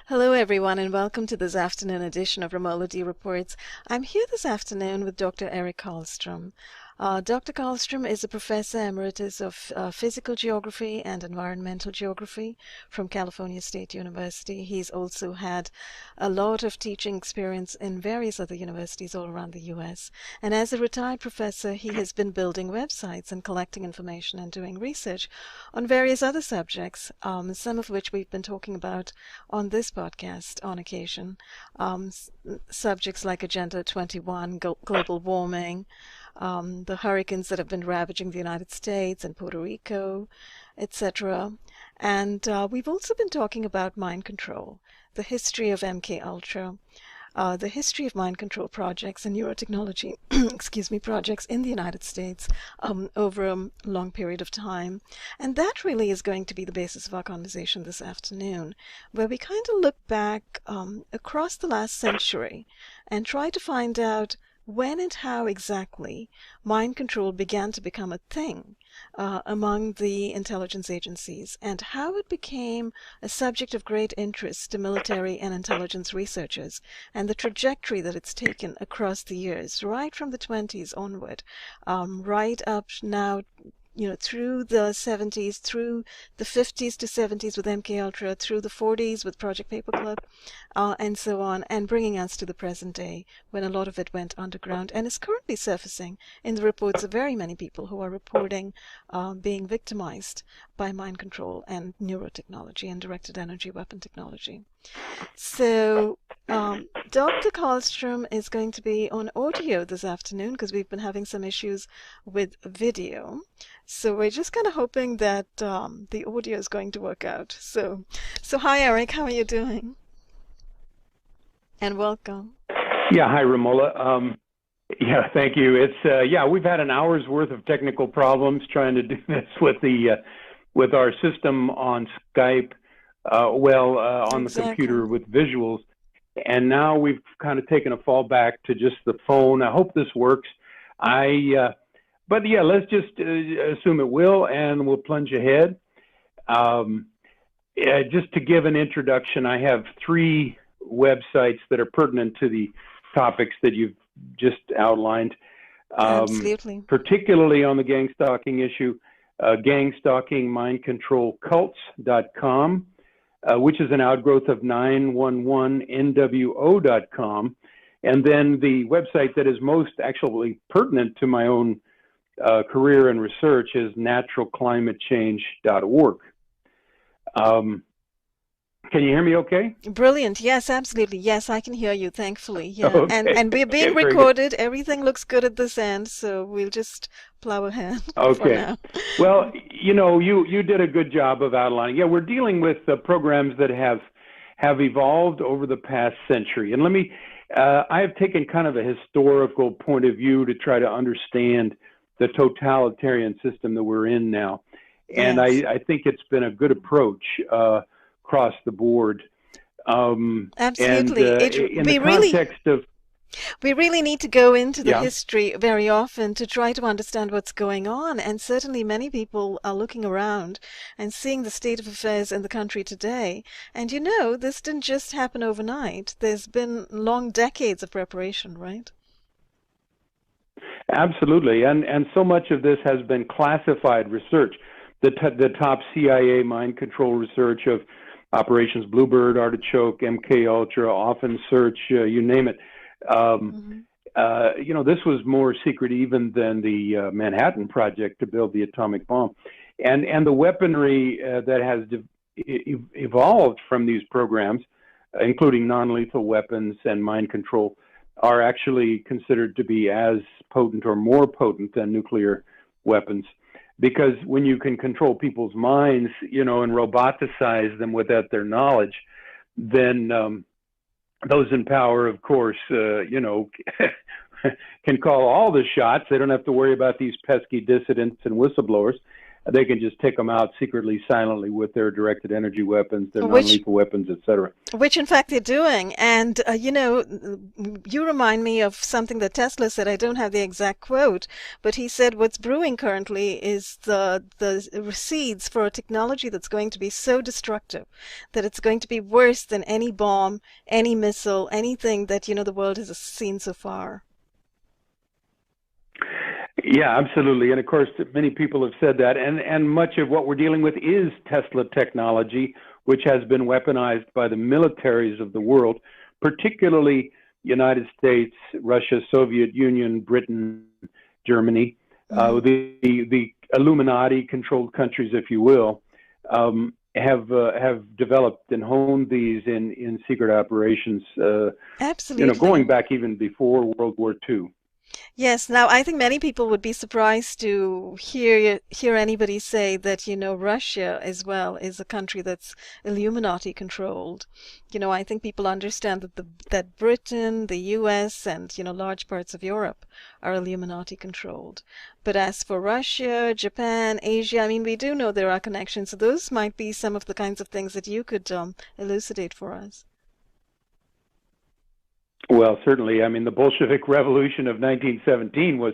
Hello, everyone, and welcome to this afternoon edition of Ramola D Reports. I'm here this afternoon with Dr. Eric Karlstrom. Dr. Karlstrom is a professor emeritus of physical geography and environmental geography from California State University. He's also had a lot of teaching experience in various other universities all around the U.S. And as a retired professor, he has been building websites and collecting information and doing research on various other subjects, some of which we've been talking about on this podcast on occasion. Subjects like Agenda 21, global warming, the hurricanes that have been ravaging the United States and Puerto Rico, etc. And we've also been talking about mind control, the history of MK Ultra, the history of mind control projects and neurotechnology, projects in the United States over a long period of time. And that really is going to be the basis of our conversation this afternoon, where we kind of look back across the last century and try to find out when and how exactly mind control began to become a thing among the intelligence agencies, and how it became a subject of great interest to military and intelligence researchers, and the trajectory that it's taken across the years, right from the 20s onward, right up now, through the 70s, through the 50s to 70s with MK Ultra, through the 40s with Project Paperclip, and so on, and bringing us to the present day when a lot of it went underground and is currently surfacing in the reports of very many people who are reporting being victimized by mind control and neurotechnology and directed energy weapon technology. So Dr. Karlstrom is going to be on audio this afternoon because we've been having some issues with video. So we're just kind of hoping that the audio is going to work out. So hi, Eric. How are you doing? And welcome. Yeah, hi, Ramola. Yeah, thank you. It's we've had an hour's worth of technical problems trying to do this with our system on Skype, on the computer with visuals, and now we've kind of taken a fallback to just the phone. I hope this works. But yeah, let's just assume it will, and we'll plunge ahead. Just to give an introduction, I have 3 websites that are pertinent to the topics that you've just outlined. Absolutely. Particularly on the GangStalking issue, GangStalkingMindControlCults.com, which is an outgrowth of 911NWO.com. And then the website that is most actually pertinent to my own career and research is naturalclimatechange.org. Can you hear me okay? Brilliant. Yes, absolutely. Yes, I can hear you, thankfully. Yeah. Okay. And we're being recorded. Everything looks good at this end, so we'll just plow ahead for now. Well, you did a good job of outlining. Yeah, we're dealing with programs that have evolved over the past century. And I have taken kind of a historical point of view to try to understand the totalitarian system that we're in now. And yes. I think it's been a good approach across the board. Absolutely. We really need to go into the history very often to try to understand what's going on. And certainly many people are looking around and seeing the state of affairs in the country today. And this didn't just happen overnight. There's been long decades of preparation, right? Absolutely. And so much of this has been classified research. The top CIA mind control research of Operations Bluebird, Artichoke, MK Ultra, Often Search, you name it. This was more secret even than the Manhattan Project to build the atomic bomb. And the weaponry that has evolved from these programs, including non-lethal weapons and mind control, are actually considered to be as potent or more potent than nuclear weapons. Because when you can control people's minds, and roboticize them without their knowledge, then those in power, of course, can call all the shots. They don't have to worry about these pesky dissidents and whistleblowers. they can just take them out secretly, silently with their directed energy weapons, their Which non-lethal weapons, etc. Which in fact they're doing. And, you remind me of something that Tesla said. I don't have the exact quote, but he said what's brewing currently is the seeds for a technology that's going to be so destructive that it's going to be worse than any bomb, any missile, anything that, the world has seen so far. Yeah, absolutely. And of course, many people have said that. And much of what we're dealing with is Tesla technology, which has been weaponized by the militaries of the world, particularly United States, Russia, Soviet Union, Britain, Germany, the Illuminati-controlled countries, if you will, have developed and honed these in secret operations. Absolutely. Going back even before World War II. Yes, now I think many people would be surprised to hear anybody say that, Russia as well is a country that's Illuminati controlled. I think people understand that Britain, the US, and, large parts of Europe are Illuminati controlled. But as for Russia, Japan, Asia, I mean, we do know there are connections. So those might be some of the kinds of things that you could elucidate for us. Well, certainly. I mean, the Bolshevik Revolution of 1917 was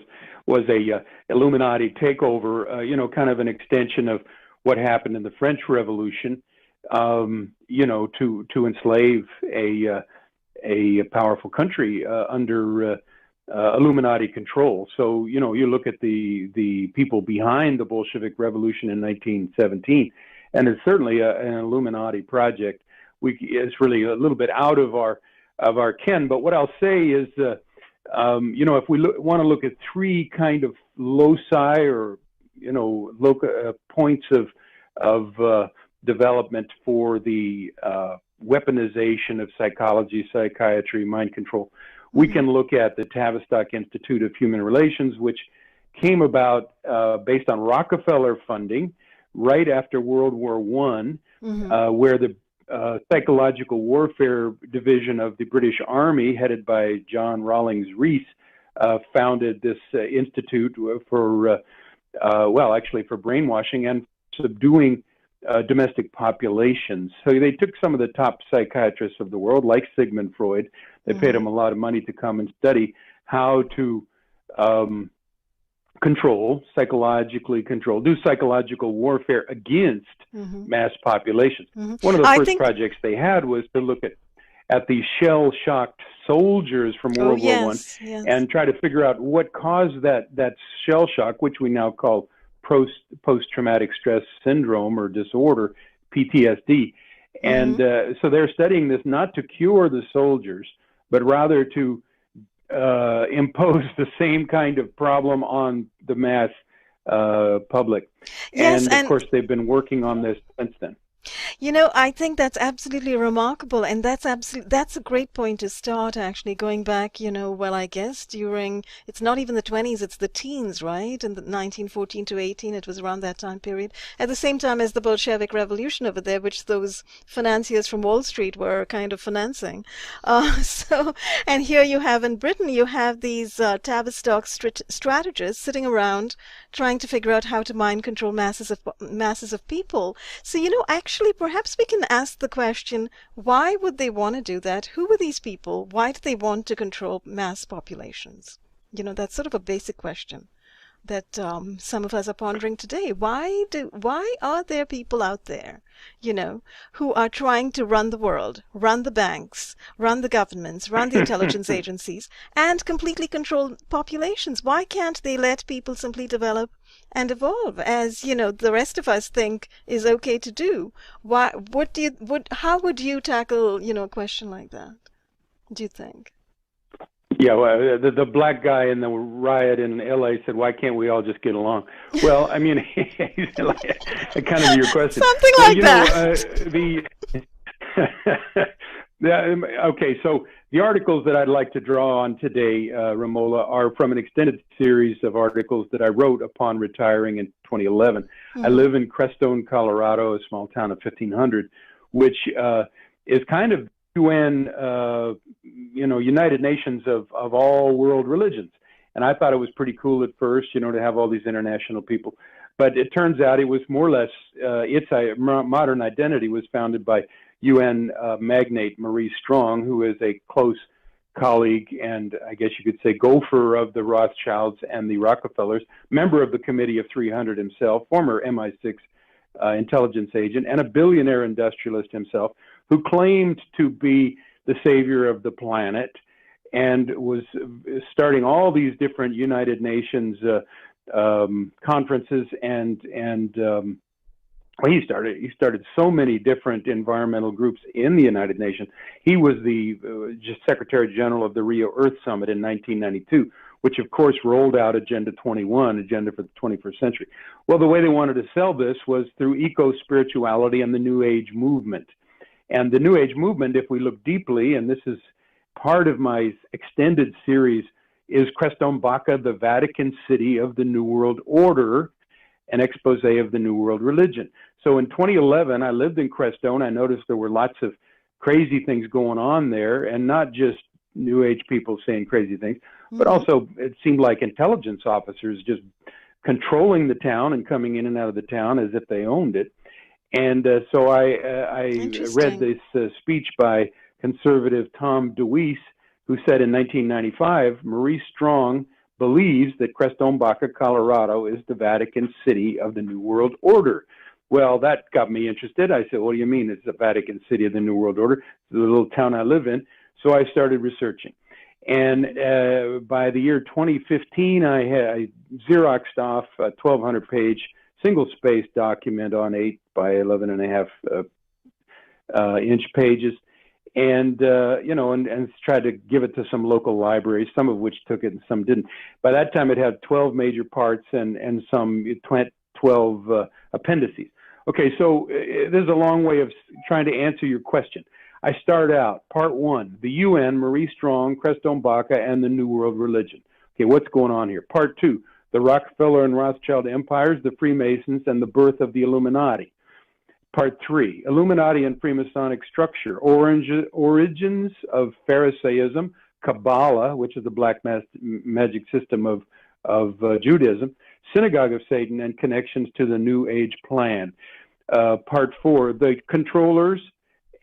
a Illuminati takeover. Kind of an extension of what happened in the French Revolution. To enslave a powerful country under Illuminati control. So you look at the people behind the Bolshevik Revolution in 1917, and it's certainly an Illuminati project. It's really a little bit out of our ken. But what I'll say is, if we want to look at three kind of loci or, points of development for the weaponization of psychology, psychiatry, mind control, we can look at the Tavistock Institute of Human Relations, which came about based on Rockefeller funding right after World War I, where the psychological warfare division of the British Army, headed by John Rawlings Rees, founded this institute for brainwashing and subduing domestic populations. So they took some of the top psychiatrists of the world, like Sigmund Freud. They paid them a lot of money to come and study how to do psychological warfare against mass populations. One of the first projects they had was to look at the shell-shocked soldiers from World War I and try to figure out what caused that shell shock, which we now call post-traumatic stress syndrome or disorder, PTSD. And so they're studying this not to cure the soldiers, but rather to impose the same kind of problem on the mass public. Yes, and of course, they've been working on this since then. I think that's absolutely remarkable, and that's a great point to start, actually, going back, I guess it's not even the 20s, it's the teens, right? In the 1914 to 18, it was around that time period, at the same time as the Bolshevik Revolution over there, which those financiers from Wall Street were kind of financing. And here you have in Britain, you have these Tavistock strategists sitting around trying to figure out how to mind control masses of people. So, actually, perhaps we can ask the question, why would they want to do that? Who were these people? Why do they want to control mass populations? That's sort of a basic question that some of us are pondering today. Why are there people out there, who are trying to run the world, run the banks, run the governments, run the intelligence agencies, and completely control populations? Why can't they let people simply develop and evolve, as the rest of us think is okay to do? How would you tackle a question like that, do you think? Yeah, well, the black guy in the riot in LA said, "Why can't we all just get along?" Well, I mean, kind of your question. Something like that. Okay, so the articles that I'd like to draw on today, Ramola, are from an extended series of articles that I wrote upon retiring in 2011. I live in Crestone, Colorado, a small town of 1,500, which is kind of UN, United Nations of all world religions. And I thought it was pretty cool at first, to have all these international people. But it turns out it was more or less, its modern identity was founded by UN magnate Maurice Strong, who is a close colleague and I guess you could say gopher of the Rothschilds and the Rockefellers, member of the Committee of 300 himself, former MI6 intelligence agent, and a billionaire industrialist himself, who claimed to be the savior of the planet and was starting all these different United Nations conferences well, he started so many different environmental groups in the United Nations. He was the just Secretary General of the Rio Earth Summit in 1992, which of course rolled out Agenda 21, Agenda for the 21st Century. Well, the way they wanted to sell this was through eco-spirituality and the New Age movement. And the New Age movement, if we look deeply, and this is part of my extended series, is Crestone Bacca, the Vatican City of the New World Order, an expose of the New World religion. So in 2011, I lived in Crestone. I noticed there were lots of crazy things going on there, and not just New Age people saying crazy things, but also it seemed like intelligence officers just controlling the town and coming in and out of the town as if they owned it. And so I read this speech by conservative Tom DeWeese, who said in 1995, Maurice Strong believes that Crestone Bacca, Colorado, is the Vatican City of the New World Order. Well, that got me interested. I said, what do you mean it's the Vatican City of the New World Order? It's the little town I live in. So I started researching. And by the year 2015, I Xeroxed off a 1,200-page single-spaced document on 8 by 11.5-inch pages. And, and tried to give it to some local libraries, some of which took it and some didn't. By that time, it had 12 major parts and some 12 appendices. Okay, so there's a long way of trying to answer your question. I start out, part one, the UN, Maurice Strong, Crestone Bacca, and the New World religion. Okay, what's going on here? Part two, the Rockefeller and Rothschild empires, the Freemasons, and the birth of the Illuminati. Part three, Illuminati and Freemasonic structure, origins of Pharisaism, Kabbalah, which is the black magic system of Judaism, Synagogue of Satan, and connections to the New Age plan. Part four, the controllers,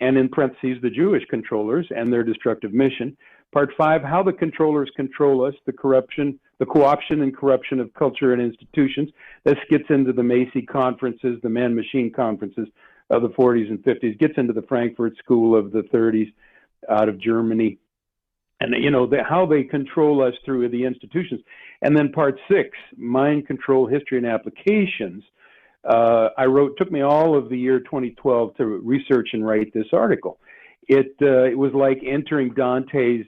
and in parentheses, the Jewish controllers and their destructive mission. Part five, how the controllers control us, the corruption, the co-option and corruption of culture and institutions. This gets into the Macy conferences, the man-machine conferences of the 40s and 50s, gets into the Frankfurt School of the 30s out of Germany, and how they control us through the institutions. And then part six, mind control, history and applications. Took me all of the year 2012 to research and write this article. It was like entering Dante's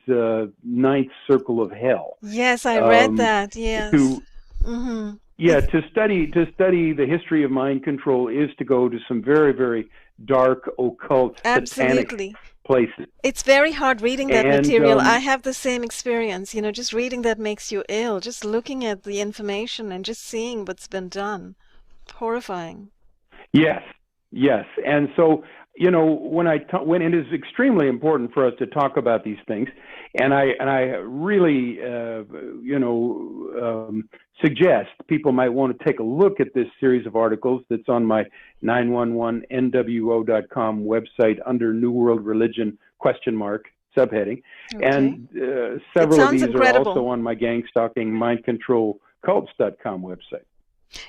ninth circle of hell. Yes, I read that. Yes. Yeah, to study the history of mind control is to go to some very, very dark, occult, satanic places. It's very hard reading that material. I have the same experience. Just reading that makes you ill. Just looking at the information and just seeing what's been done. Horrifying. Yes. And so, when it is extremely important for us to talk about these things, and I really, suggest people might want to take a look at this series of articles that's on my 911nwo.com website under New World Religion ? Subheading. Okay. And several of these are also on my GangStalking mindcontrolcults.com website.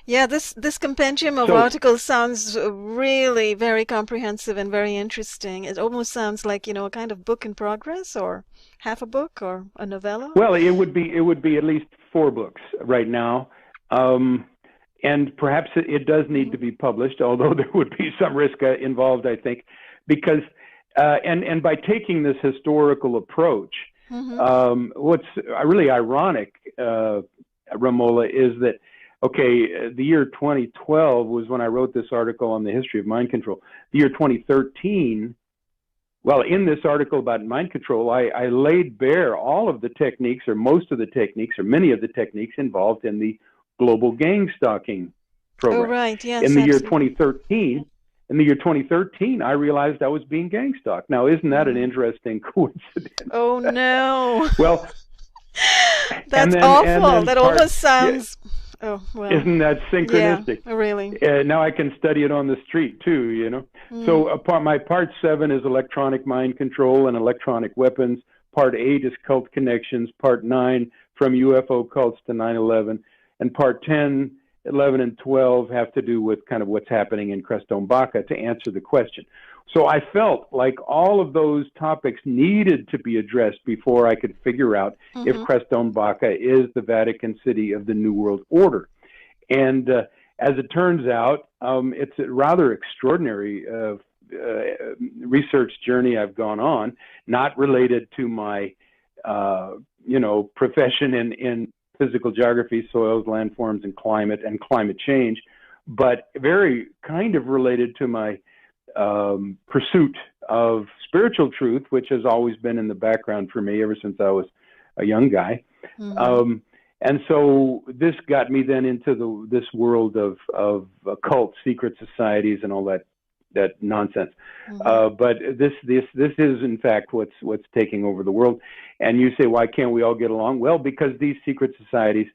Yeah, this compendium of articles sounds really very comprehensive and very interesting. It almost sounds like, a kind of book in progress, or half a book, or a novella. Well, it would be at least 4 books right now, and perhaps it does need to be published, although there would be some risk involved, I think, because and by taking this historical approach, what's really ironic, Ramola, is that. Okay, the year 2012 was when I wrote this article on the history of mind control. The year 2013, well, in this article about mind control, I laid bare all of the techniques, or most of the techniques, or many of the techniques involved in the global gang stalking program. Oh, right, yes. In the year 2013, I realized I was being gang stalked. Now, isn't that an interesting coincidence? Oh, no. Well, that's awful. That almost sounds... Oh, well, Isn't that yeah, synchronistic? really. Now I can study it on the street too, you know. Mm. So my part 7 is electronic mind control and electronic weapons. Part 8 is cult connections. Part 9 from UFO cults to 9/11, and part 10, 11, and 12 have to do with kind of what's happening in Crestone Baca to answer the question. So I felt like all of those topics needed to be addressed before I could figure out if Mm-hmm. Crestone Baca is the Vatican City of the New World Order. And as it turns out, it's a rather extraordinary research journey I've gone on, not related to my, profession in physical geography, soils, landforms, and climate change, but very kind of related to my pursuit of spiritual truth, which has always been in the background for me ever since I was a young guy. Mm-hmm. And so this got me then into this world of occult secret societies and all that nonsense. Mm-hmm. But this is in fact what's taking over the world. And you say, why can't we all get along? Well, because these secret societies,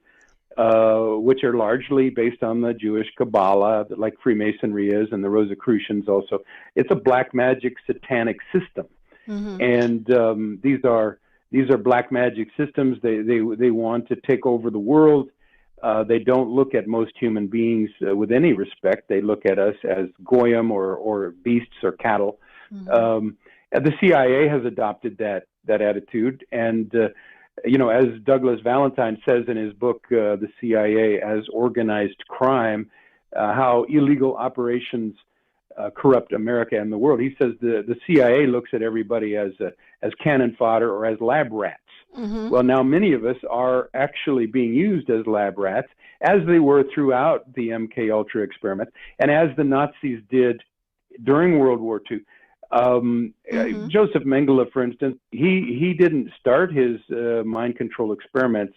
which are largely based on the Jewish Kabbalah, like Freemasonry is, and the Rosicrucians also, it's a black magic satanic system. Mm-hmm. And these are black magic systems. They want to take over the world. They don't look at most human beings with any respect. They look at us as goyim or beasts or cattle. Mm-hmm. And the CIA has adopted that attitude. And as Douglas Valentine says in his book, The CIA as Organized Crime, how illegal operations corrupt America and the world. He says the CIA looks at everybody as cannon fodder or as lab rats. Mm-hmm. Well, now many of us are actually being used as lab rats, as they were throughout the MK Ultra experiment, and as the Nazis did during World War II. Mm-hmm. Joseph Mengele, for instance, he didn't start his mind control experiments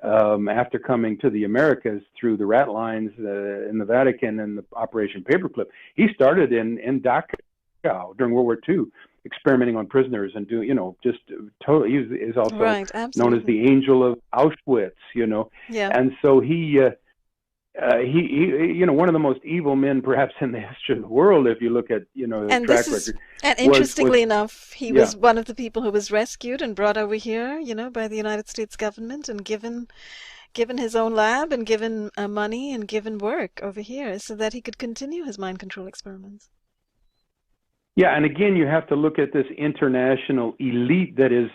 after coming to the Americas through the rat lines in the Vatican and the Operation Paperclip. He started in Dachau during World War II, experimenting on prisoners and doing, just totally. He's also Right, known as absolutely. the Angel of Auschwitz, Yeah. and so he one of the most evil men perhaps in the history of the world, if you look at, his And track record, was interestingly enough, he yeah. was one of the people who was rescued and brought over here, by the United States government and given his own lab and given money and given work over here so that he could continue his mind control experiments. Yeah, and again, you have to look at this international elite that is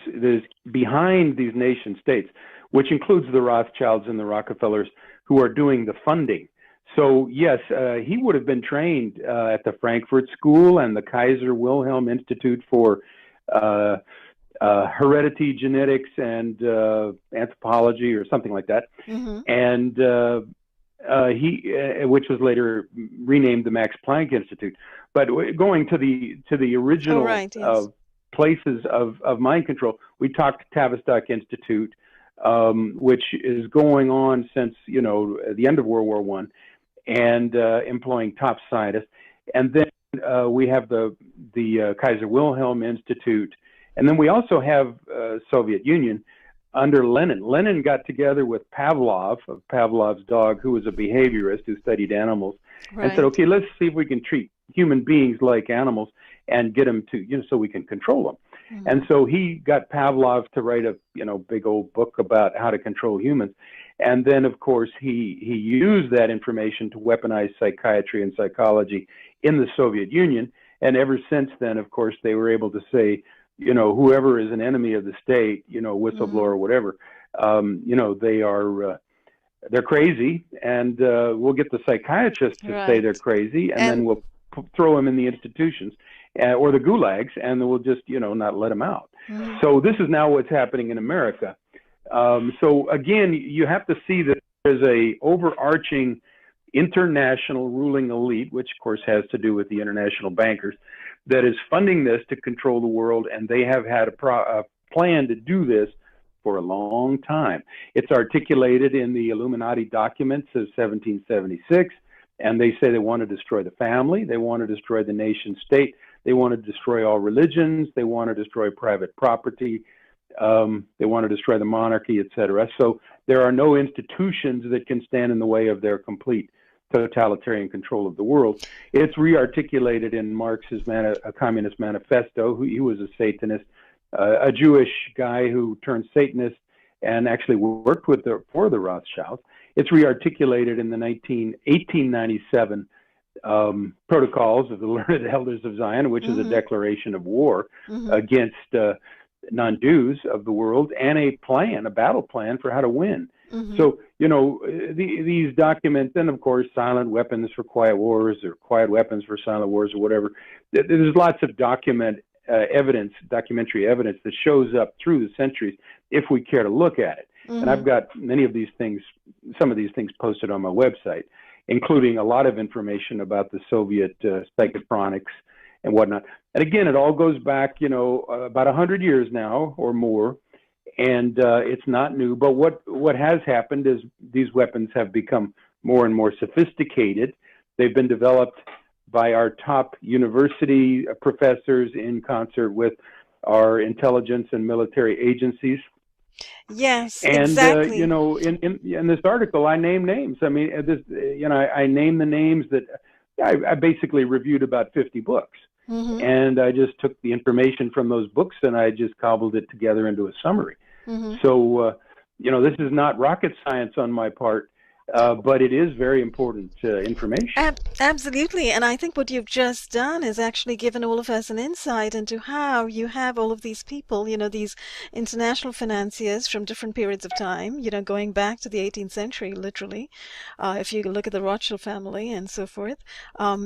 behind these nation states, which includes the Rothschilds and the Rockefellers, who are doing the funding. So yes, he would have been trained at the Frankfurt School and the Kaiser Wilhelm Institute for Heredity, Genetics, and Anthropology, or something like that. Mm-hmm. And which was later renamed the Max Planck Institute. But going to the original right, yes. places of mind control, we talked Tavistock Institute, which is going on since the end of World War I, and employing top scientists. And then we have the Kaiser Wilhelm Institute, and then we also have Soviet Union under Lenin. Lenin got together with Pavlov, of Pavlov's dog, who was a behaviorist who studied animals, Right. and said, okay, let's see if we can treat human beings like animals and get them to, so we can control them. Mm-hmm. And so he got Pavlov to write a, big old book about how to control humans. And then, of course, he used that information to weaponize psychiatry and psychology in the Soviet Union. And ever since then, of course, they were able to say, whoever is an enemy of the state, whistleblower or whatever, they're crazy, and we'll get the psychiatrists to say they're crazy, and then we'll throw them in the institutions or the gulags, and then we'll just, not let them out. Mm-hmm. So this is now what's happening in America. So again, you have to see that there's a overarching international ruling elite, which of course has to do with the international bankers, that is funding this to control the world, and they have had a plan to do this for a long time. It's articulated in the Illuminati documents of 1776, and they say they want to destroy the family, they want to destroy the nation state, they want to destroy all religions, they want to destroy private property, They want to destroy the monarchy, etc. So there are no institutions that can stand in the way of their complete totalitarian control of the world. It's rearticulated in Marx's a Communist Manifesto. He was a Satanist, a Jewish guy who turned Satanist and actually worked for the Rothschilds. It's rearticulated in the 1897 Protocols of the Learned Elders of Zion, which is a declaration of war against non-Jews of the world, and a battle plan for how to win. So, these documents, and of course, silent weapons for quiet wars, or quiet weapons for silent wars, or whatever. There's lots of documentary evidence that shows up through the centuries if we care to look at it. And I've got some of these things posted on my website, including a lot of information about the Soviet psychotronics and whatnot. And again, it all goes back, about 100 years now or more, and it's not new. But what has happened is these weapons have become more and more sophisticated. They've been developed by our top university professors in concert with our intelligence and military agencies. Yes, and, exactly. In this article, I name names. I mean, I name the names that I basically reviewed about 50 books. And I just took the information from those books and I just cobbled it together into a summary. So, this is not rocket science on my part, but it is very important information. Absolutely. And I think what you've just done is actually given all of us an insight into how you have all of these people, these international financiers from different periods of time, going back to the 18th century, literally, if you look at the Rothschild family and so forth,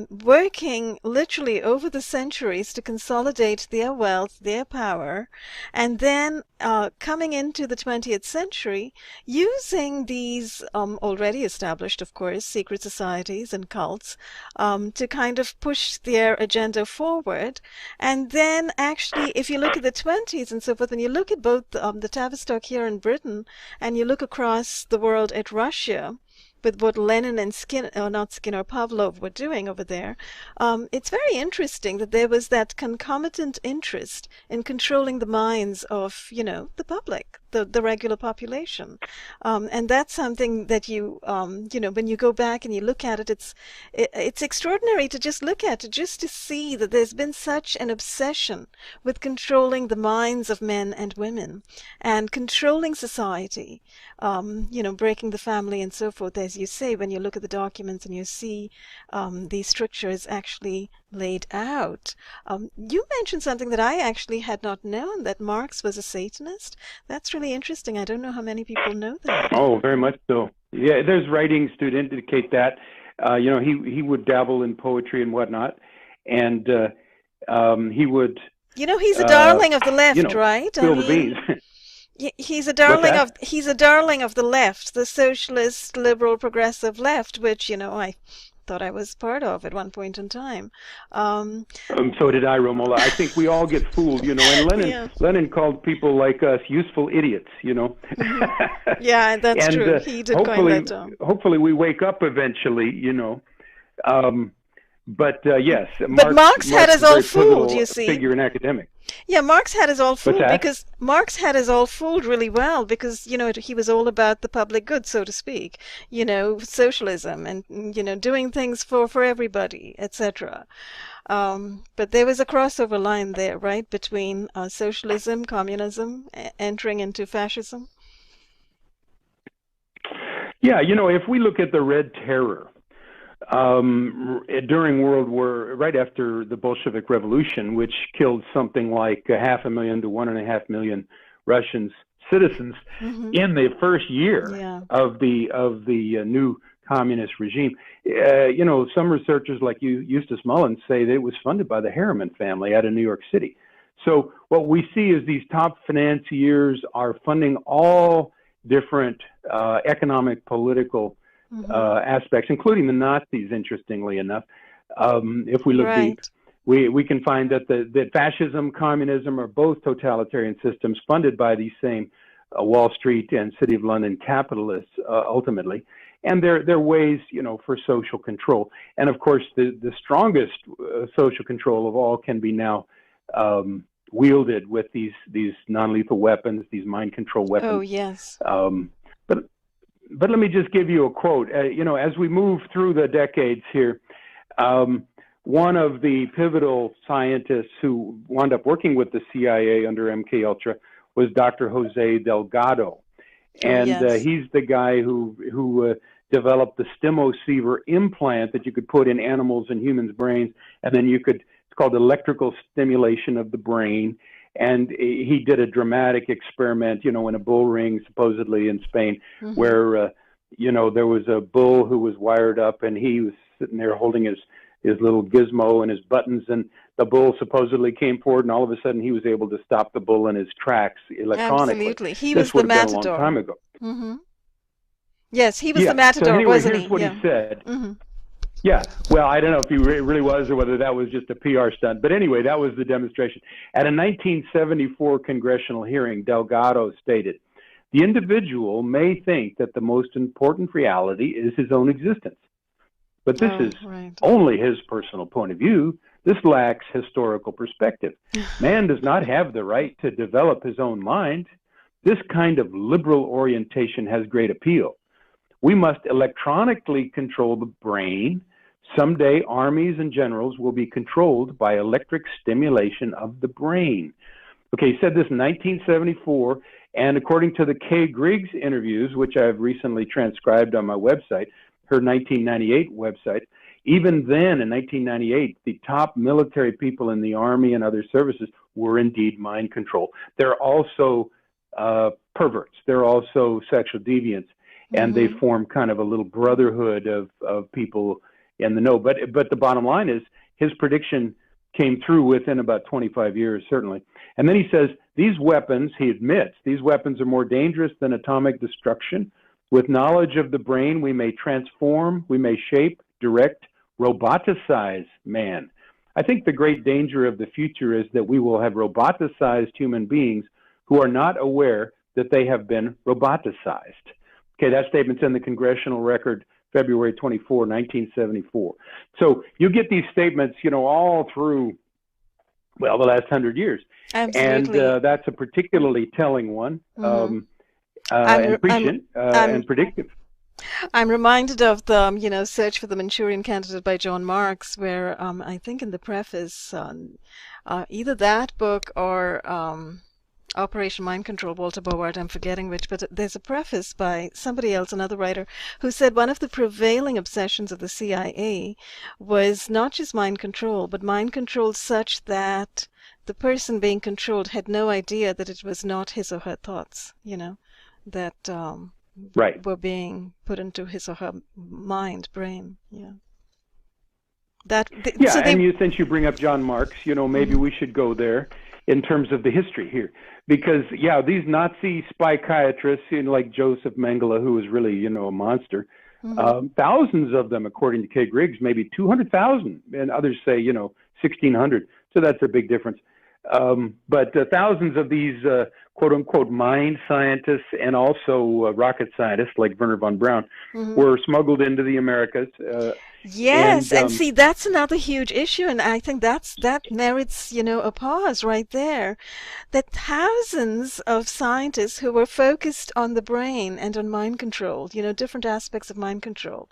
working literally over the centuries to consolidate their wealth, their power, and then coming into the 20th century, using these already established, of course, secret societies and cults to kind of push their agenda forward. And then actually, if you look at the 20s and so forth, and you look at both the Tavistock here in Britain, and you look across the world at Russia, with what Lenin and Pavlov were doing over there, it's very interesting that there was that concomitant interest in controlling the minds of, the public, the regular population. And that's something that when you go back and you look at it, it's extraordinary to just look at it, just to see that there's been such an obsession with controlling the minds of men and women and controlling society, breaking the family and so forth, as you say, when you look at the documents and you see these strictures actually laid out. You mentioned something that I actually had not known, that Marx was a Satanist. That's really interesting. I don't know how many people know that. Oh, very much so. Yeah, there's writings to indicate that. He would dabble in poetry and whatnot, and he would. He's a darling of the left, right? Spill the beans. He's a darling of the left, the socialist, liberal, progressive left, which I thought I was part of at one point in time. So did I, Ramola. I think we all get fooled, and Lenin called people like us useful idiots, Yeah, that's true. He did coin that term. Hopefully we wake up eventually, But yes, but Marx had us all fooled, you see. Figure and academic. Yeah, Marx had us all fooled because Marx had us all fooled really well because, he was all about the public good, so to speak, socialism and, doing things for everybody, etc. But there was a crossover line there, right, between socialism, communism, entering into fascism. Yeah, if we look at the Red Terror, during World War, right after the Bolshevik Revolution, which killed something like 500,000 to 1.5 million Russian citizens in the first year of the new communist regime. Some researchers like Eustace Mullins say that it was funded by the Harriman family out of New York City. So what we see is these top financiers are funding all different economic, political aspects, including the Nazis, interestingly enough. If we look deep, we can find that fascism, communism are both totalitarian systems funded by these same Wall Street and City of London capitalists, ultimately. And they're ways, for social control. And of course, the strongest social control of all can be now wielded with these non-lethal weapons, these mind control weapons. Oh, yes. But let me just give you a quote. As we move through the decades here, one of the pivotal scientists who wound up working with the CIA under MK Ultra was Dr. Jose Delgado, and yes. He's the guy who developed the stimoceiver implant that you could put in animals and humans' brains, and then it's called electrical stimulation of the brain. And he did a dramatic experiment, in a bull ring, supposedly in Spain, where, there was a bull who was wired up, and he was sitting there holding his little gizmo and his buttons, and the bull supposedly came forward, and all of a sudden he was able to stop the bull in his tracks electronically. Absolutely. He was the matador. This would have been a long time ago. Yes, he was the matador, so anyway, wasn't here's he? What he said. Yeah, well, I don't know if he really was or whether that was just a PR stunt. But anyway, that was the demonstration. At a 1974 congressional hearing, Delgado stated, "The individual may think that the most important reality is his own existence. But this is only his personal point of view. This lacks historical perspective. Man does not have the right to develop his own mind. This kind of liberal orientation has great appeal. We must electronically control the brain. Someday, armies and generals will be controlled by electric stimulation of the brain." Okay, he said this in 1974, and according to the Kay Griggs interviews, which I've recently transcribed on my website, her 1998 website, even then in 1998, the top military people in the Army and other services were indeed mind control. They're also perverts. They're also sexual deviants. And they form kind of a little brotherhood of people in the know. But the bottom line is his prediction came through within about 25 years, certainly. And then he says, these weapons, he admits, these weapons are more dangerous than atomic destruction. With knowledge of the brain, we may transform, we may shape, direct, roboticize man. I think the great danger of the future is that we will have roboticized human beings who are not aware that they have been roboticized. Okay, that statement's in the Congressional Record, February 24, 1974. So you get these statements, all through, the last 100 years. Absolutely. And that's a particularly telling one, and prescient and predictive. I'm reminded of the, Search for the Manchurian Candidate by John Marks, where I think in the preface, either that book or Operation Mind Control, Walter Bowart, I'm forgetting which, but there's a preface by somebody else, another writer, who said one of the prevailing obsessions of the CIA was not just mind control, but mind control such that the person being controlled had no idea that it was not his or her thoughts, that were being put into his or her brain. Since you bring up John Marks, maybe we should go there in terms of the history here. Because, these Nazi psychiatrists, like Joseph Mengele, who was really, a monster, thousands of them, according to Kay Griggs, maybe 200,000, and others say, 1,600. So that's a big difference. But thousands of these quote-unquote mind scientists and also rocket scientists like Wernher von Braun were smuggled into the Americas. Yes, and see, that's another huge issue, and I think that merits, a pause right there. That thousands of scientists who were focused on the brain and on mind control, different aspects of mind control,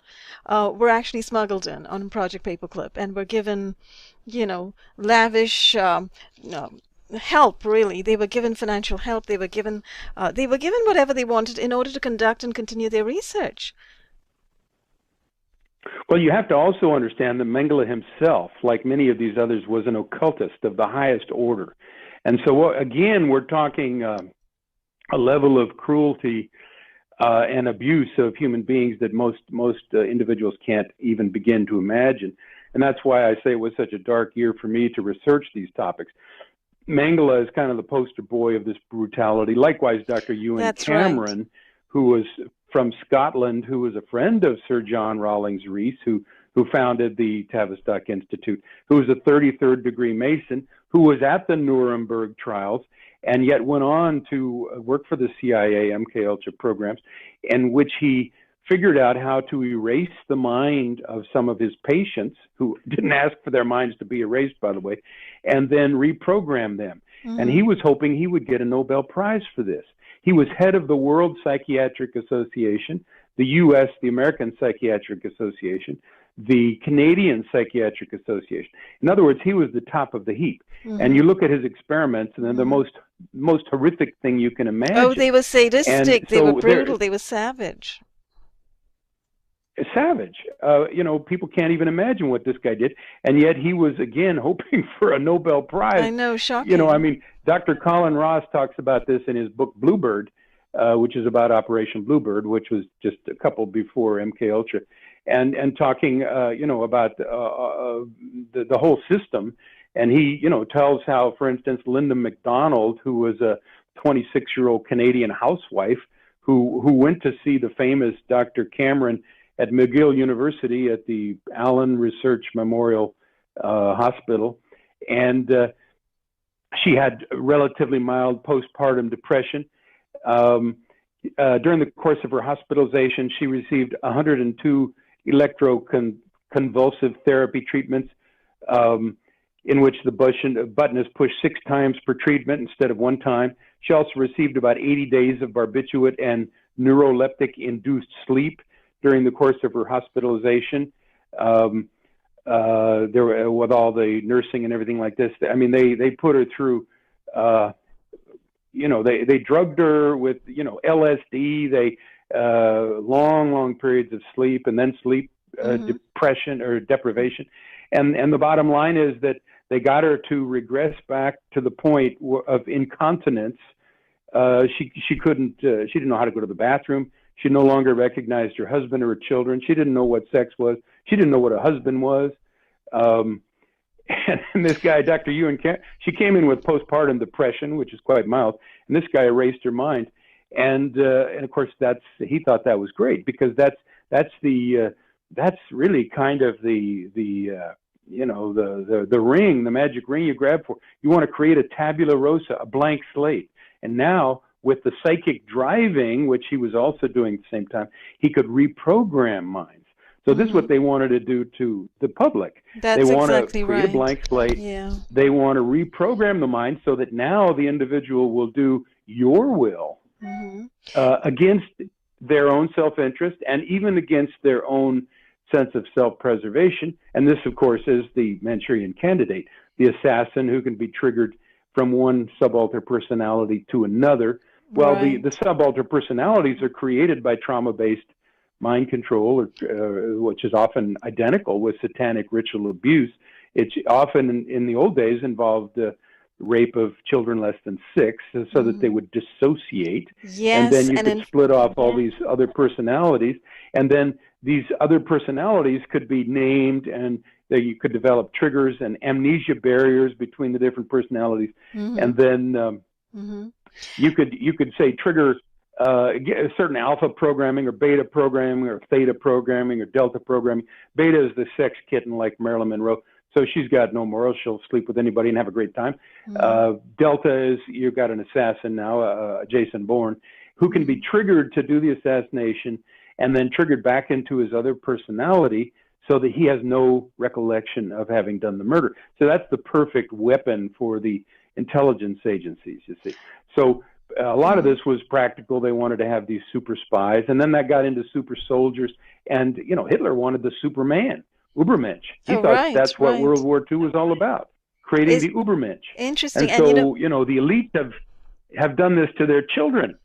were actually smuggled in on Project Paperclip and were given, lavish help. Really, they were given financial help. They were given whatever they wanted in order to conduct and continue their research. Well, you have to also understand that Mengele himself, like many of these others, was an occultist of the highest order. And so, again, we're talking a level of cruelty and abuse of human beings that most individuals can't even begin to imagine. And that's why I say it was such a dark year for me to research these topics. Mengele is kind of the poster boy of this brutality. Likewise, Dr. Ewan Cameron, who was from Scotland, who was a friend of Sir John Rawlings Rees, who founded the Tavistock Institute, who was a 33rd degree Mason, who was at the Nuremberg trials, and yet went on to work for the CIA MK Ultra programs, in which he figured out how to erase the mind of some of his patients, who didn't ask for their minds to be erased, by the way, and then reprogram them. and he was hoping he would get a Nobel Prize for this. He was head of the World Psychiatric Association, the U.S., the American Psychiatric Association, the Canadian Psychiatric Association. In other words, he was the top of the heap. And you look at his experiments, and they're the most horrific thing you can imagine. Oh, they were sadistic. They were brutal. They were savage. Savage. People can't even imagine what this guy did. And yet he was, again, hoping for a Nobel Prize. I know, shocking. Dr. Colin Ross talks about this in his book Bluebird, which is about Operation Bluebird, which was just a couple before MKUltra, and talking, about the whole system. And he, tells how, for instance, Linda McDonald, who was a 26-year-old Canadian housewife who went to see the famous Dr. Cameron at McGill University at the Allen Research Memorial Hospital, and she had relatively mild postpartum depression. During the course of her hospitalization, she received 102 electroconvulsive therapy treatments, in which the button is pushed 6 times per treatment instead of 1 time. She also received about 80 days of barbiturate and neuroleptic-induced sleep during the course of her hospitalization. There were, with all the nursing and everything like this, they put her through, they drugged her with, LSD, they, long periods of sleep, and then sleep depression or deprivation. And the bottom line is that they got her to regress back to the point of incontinence. She couldn't, she didn't know how to go to the bathroom. She no longer recognized her husband or her children. She didn't know what sex was. She didn't know what a husband was. And this guy, Dr. Ewan, she came in with postpartum depression, which is quite mild. And this guy erased her mind. And of course, he thought that was great, because that's really kind of the ring, the magic ring you grab for. You want to create a tabula rasa, a blank slate. And now, with the psychic driving, which he was also doing at the same time, he could reprogram minds. So this is what they wanted to do to the public. That's they want exactly to create a blank slate. Yeah. They want to reprogram the mind so that now the individual will do your will against their own self-interest and even against their own sense of self-preservation. And this, of course, is the Manchurian Candidate, the assassin who can be triggered from one subalter personality to another. Well, the subalter personalities are created by trauma-based mind control, which is often identical with satanic ritual abuse. It's often, in the old days, involved rape of children less than 6, so that they would dissociate. Yes, and then you could split off all these other personalities. And then these other personalities could be named, and you could develop triggers and amnesia barriers between the different personalities. And then you could say trigger a certain alpha programming or beta programming or theta programming or delta programming. Beta is the sex kitten like Marilyn Monroe. So she's got no morals. She'll sleep with anybody and have a great time. Delta is, you've got an assassin now, Jason Bourne, who can be triggered to do the assassination and then triggered back into his other personality so that he has no recollection of having done the murder. So that's the perfect weapon for the intelligence agencies, you see. So a lot of this was practical. They wanted to have these super spies, and then that got into super soldiers. And, Hitler wanted the Superman, Ubermensch. He thought that's what World War II was all about, creating the Ubermensch. Interesting. And so, the elites have done this to their children.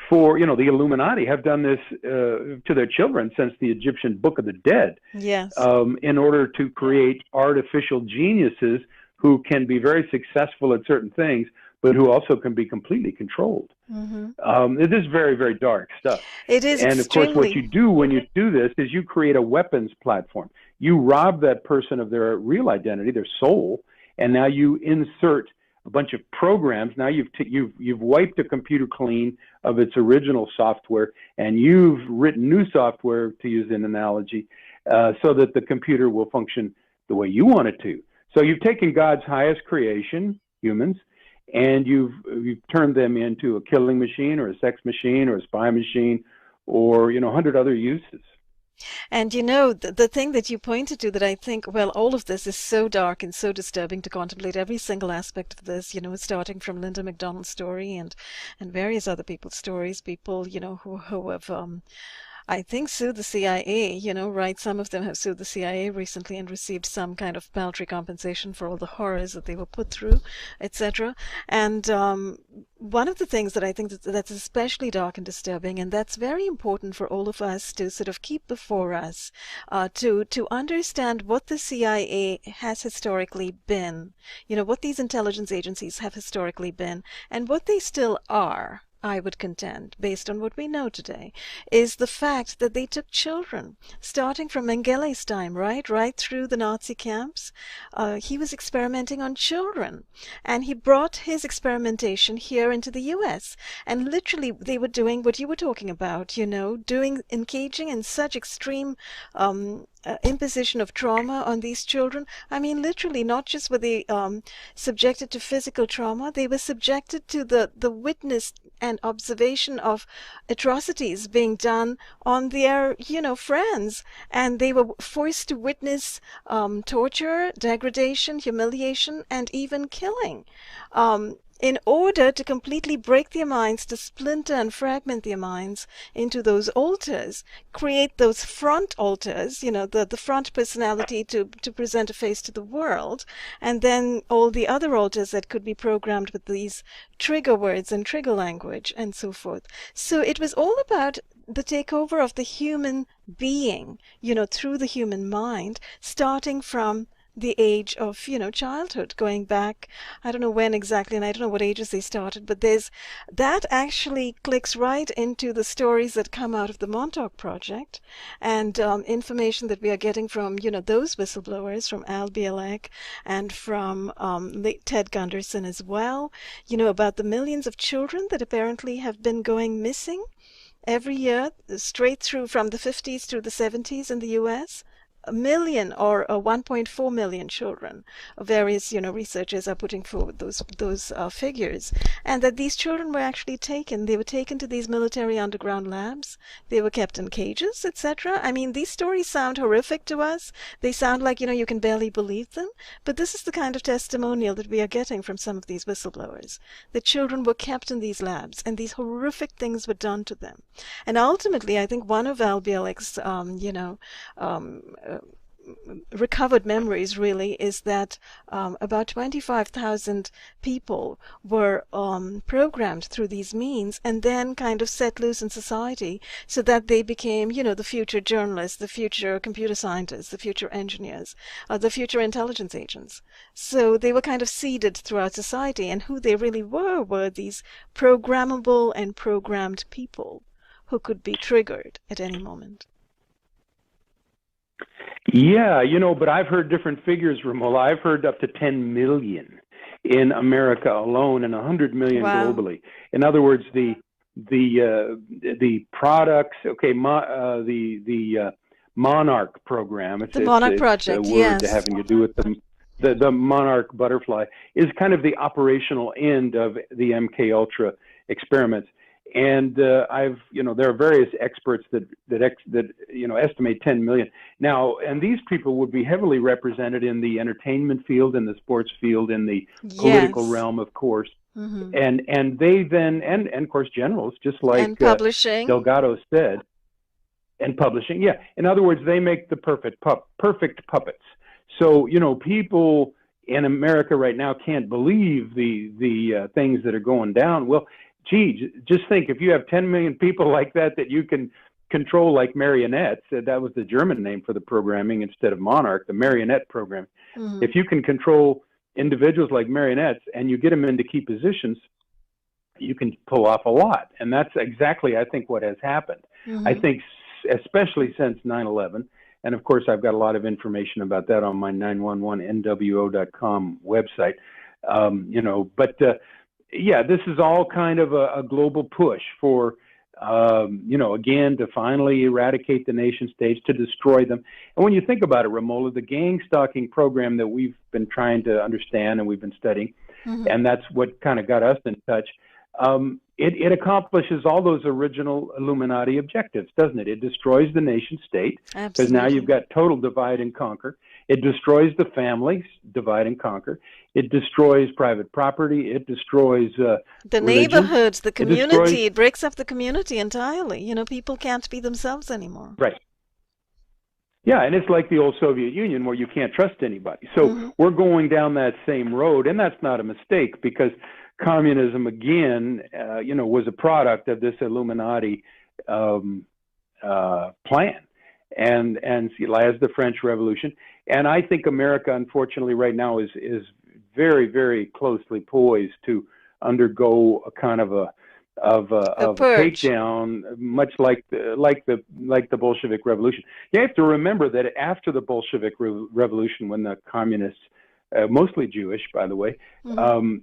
The Illuminati have done this to their children since the Egyptian Book of the Dead. Yes. In order to create artificial geniuses who can be very successful at certain things, but who also can be completely controlled. It is very, very dark stuff. It is. And of course, what you do when you do this is you create a weapons platform. You rob that person of their real identity, their soul, and now you insert a bunch of programs. Now you've wiped a computer clean of its original software, and you've written new software, to use an analogy, so that the computer will function the way you want it to. So you've taken God's highest creation, humans, and you've turned them into a killing machine or a sex machine or a spy machine or 100 other uses. And you know, the thing that you pointed to that I think, well, all of this is so dark and so disturbing to contemplate every single aspect of this, starting from Linda McDonald's story and various other people's stories, people, who have I think sued the CIA, right? Some of them have sued the CIA recently and received some kind of paltry compensation for all the horrors that they were put through, etc. And one of the things that I think that's especially dark and disturbing, and that's very important for all of us to sort of keep before us, to understand what the CIA has historically been, what these intelligence agencies have historically been, and what they still are. I would contend, based on what we know today, is the fact that they took children, starting from Mengele's time, right through the Nazi camps. He was experimenting on children, and he brought his experimentation here into the U.S. And literally, they were doing what you were talking about, engaging in such extreme imposition of trauma on these children. I mean, literally, not just were they subjected to physical trauma, they were subjected to the witness and observation of atrocities being done on their, friends. And they were forced to witness torture, degradation, humiliation, and even killing. In order to completely break their minds, to splinter and fragment their minds into those alters, create those front alters, the front personality to present a face to the world, and then all the other alters that could be programmed with these trigger words and trigger language and so forth. So it was all about the takeover of the human being, through the human mind, starting from the age of, childhood, going back, I don't know when exactly, and I don't know what ages they started, but that actually clicks right into the stories that come out of the Montauk Project and information that we are getting from, those whistleblowers, from Al Bielek and from Ted Gunderson as well, about the millions of children that apparently have been going missing every year, straight through from the 50s through the 70s in the U.S., a million or 1.4 million children. Various, researchers are putting forward those figures, and that these children were actually taken. They were taken to these military underground labs. They were kept in cages, etc. I mean, these stories sound horrific to us. They sound like, you can barely believe them. But this is the kind of testimonial that we are getting from some of these whistleblowers. The children were kept in these labs, and these horrific things were done to them. And ultimately, I think one of Al Bielek's, recovered memories really is that about 25,000 people were programmed through these means and then kind of set loose in society so that they became, the future journalists, the future computer scientists, the future engineers, the future intelligence agents. So they were kind of seeded throughout society, and who they really were these programmable and programmed people who could be triggered at any moment. Yeah, but I've heard different figures, Ramola. I've heard up to 10 million in America alone and 100 million globally. In other words, the products, the Monarch program. The Monarch Project, it's a word having to do with the Monarch butterfly is kind of the operational end of the MK Ultra experiments. And there are various experts that estimate 10 million. Now, and these people would be heavily represented in the entertainment field, in the sports field, in the political realm, of course. Mm-hmm. And they then, and of course, generals, just like and publishing. Delgado said, and publishing. Yeah. In other words, they make the perfect puppets. So, people in America right now can't believe the things that are going down. Well, gee, just think, if you have 10 million people like that you can control like marionettes, that was the German name for the programming instead of Monarch, the marionette program. Mm-hmm. If you can control individuals like marionettes and you get them into key positions, you can pull off a lot. And that's exactly, I think, what has happened. Mm-hmm. I think especially since 9/11, and of course I've got a lot of information about that on my 911nwo.com website, yeah, this is all kind of a global push for, again, to finally eradicate the nation states, to destroy them. And when you think about it, Ramola, the GangStalking program that we've been trying to understand and we've been studying, mm-hmm. and that's what kind of got us in touch, it accomplishes all those original Illuminati objectives, doesn't it? It destroys the nation state, because now you've got total divide and conquer. It destroys the families, divide and conquer. It destroys private property. It destroys the religion. neighborhoods, the community. It breaks up the community entirely. You know, people can't be themselves anymore. Right. Yeah, and it's like the old Soviet Union where you can't trust anybody. So we're going down that same road, and that's not a mistake, because communism, again, was a product of this Illuminati plan, and as the French Revolution. And I think America, unfortunately, right now is very, very closely poised to undergo a kind of a takedown, much like the Bolshevik Revolution. You have to remember that after the Bolshevik Revolution, when the communists, mostly Jewish, by the way,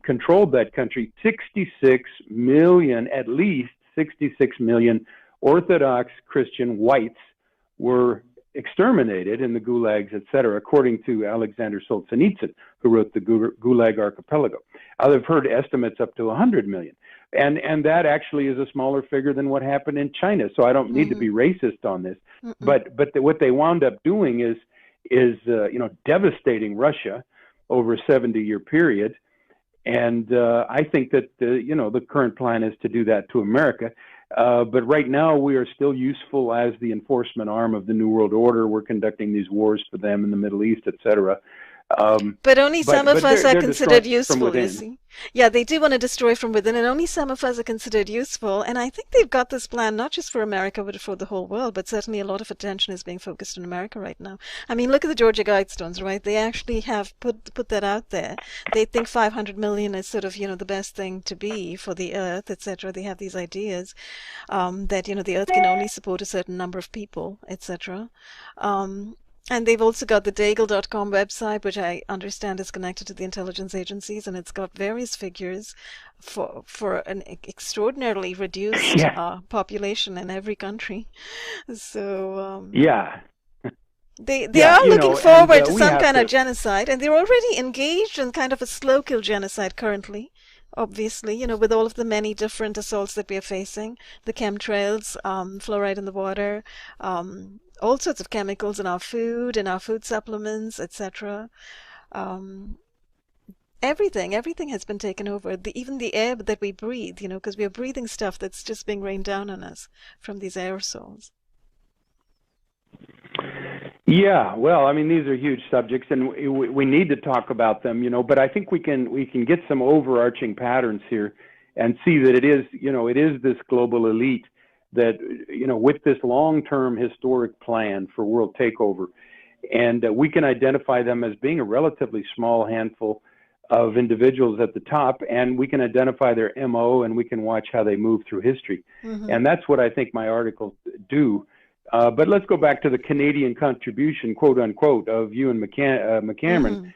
controlled that country, 66 million, at least 66 million Orthodox Christian whites were exterminated in the gulags, etc., according to Alexander Solzhenitsyn, who wrote the Gulag Archipelago. I've heard estimates up to 100 million. And that actually is a smaller figure than what happened in China. So I don't need to be racist on this. But what they wound up doing is devastating Russia over a 70-year period. And I think that the current plan is to do that to America. But right now we are still useful as the enforcement arm of the New World Order. We're conducting these wars for them in the Middle East, etc. But only some of us are considered useful, you see. Yeah, they do want to destroy from within, and only some of us are considered useful. And I think they've got this plan not just for America, but for the whole world. But certainly a lot of attention is being focused on America right now. I mean, look at the Georgia Guidestones, right? They actually have put that out there. They think 500 million is sort of, the best thing to be for the Earth, etc. They have these ideas that, the Earth can only support a certain number of people, etc. And they've also got the Daigle.com website, which I understand is connected to the intelligence agencies, and it's got various figures for an extraordinarily reduced population in every country. So they are looking forward to some kind of genocide, and they're already engaged in kind of a slow kill genocide currently. Obviously, with all of the many different assaults that we are facing, the chemtrails, fluoride in the water, all sorts of chemicals in our food supplements, etc. Everything has been taken over. Even the air that we breathe, because we are breathing stuff that's just being rained down on us from these aerosols. Yeah, well, I mean, these are huge subjects, and we need to talk about them, but I think we can get some overarching patterns here and see that it is this global elite that, with this long-term historic plan for world takeover, and we can identify them as being a relatively small handful of individuals at the top, and we can identify their MO, and we can watch how they move through history. And that's what I think my articles do. But let's go back to the Canadian contribution, quote unquote, of Ewan Cameron.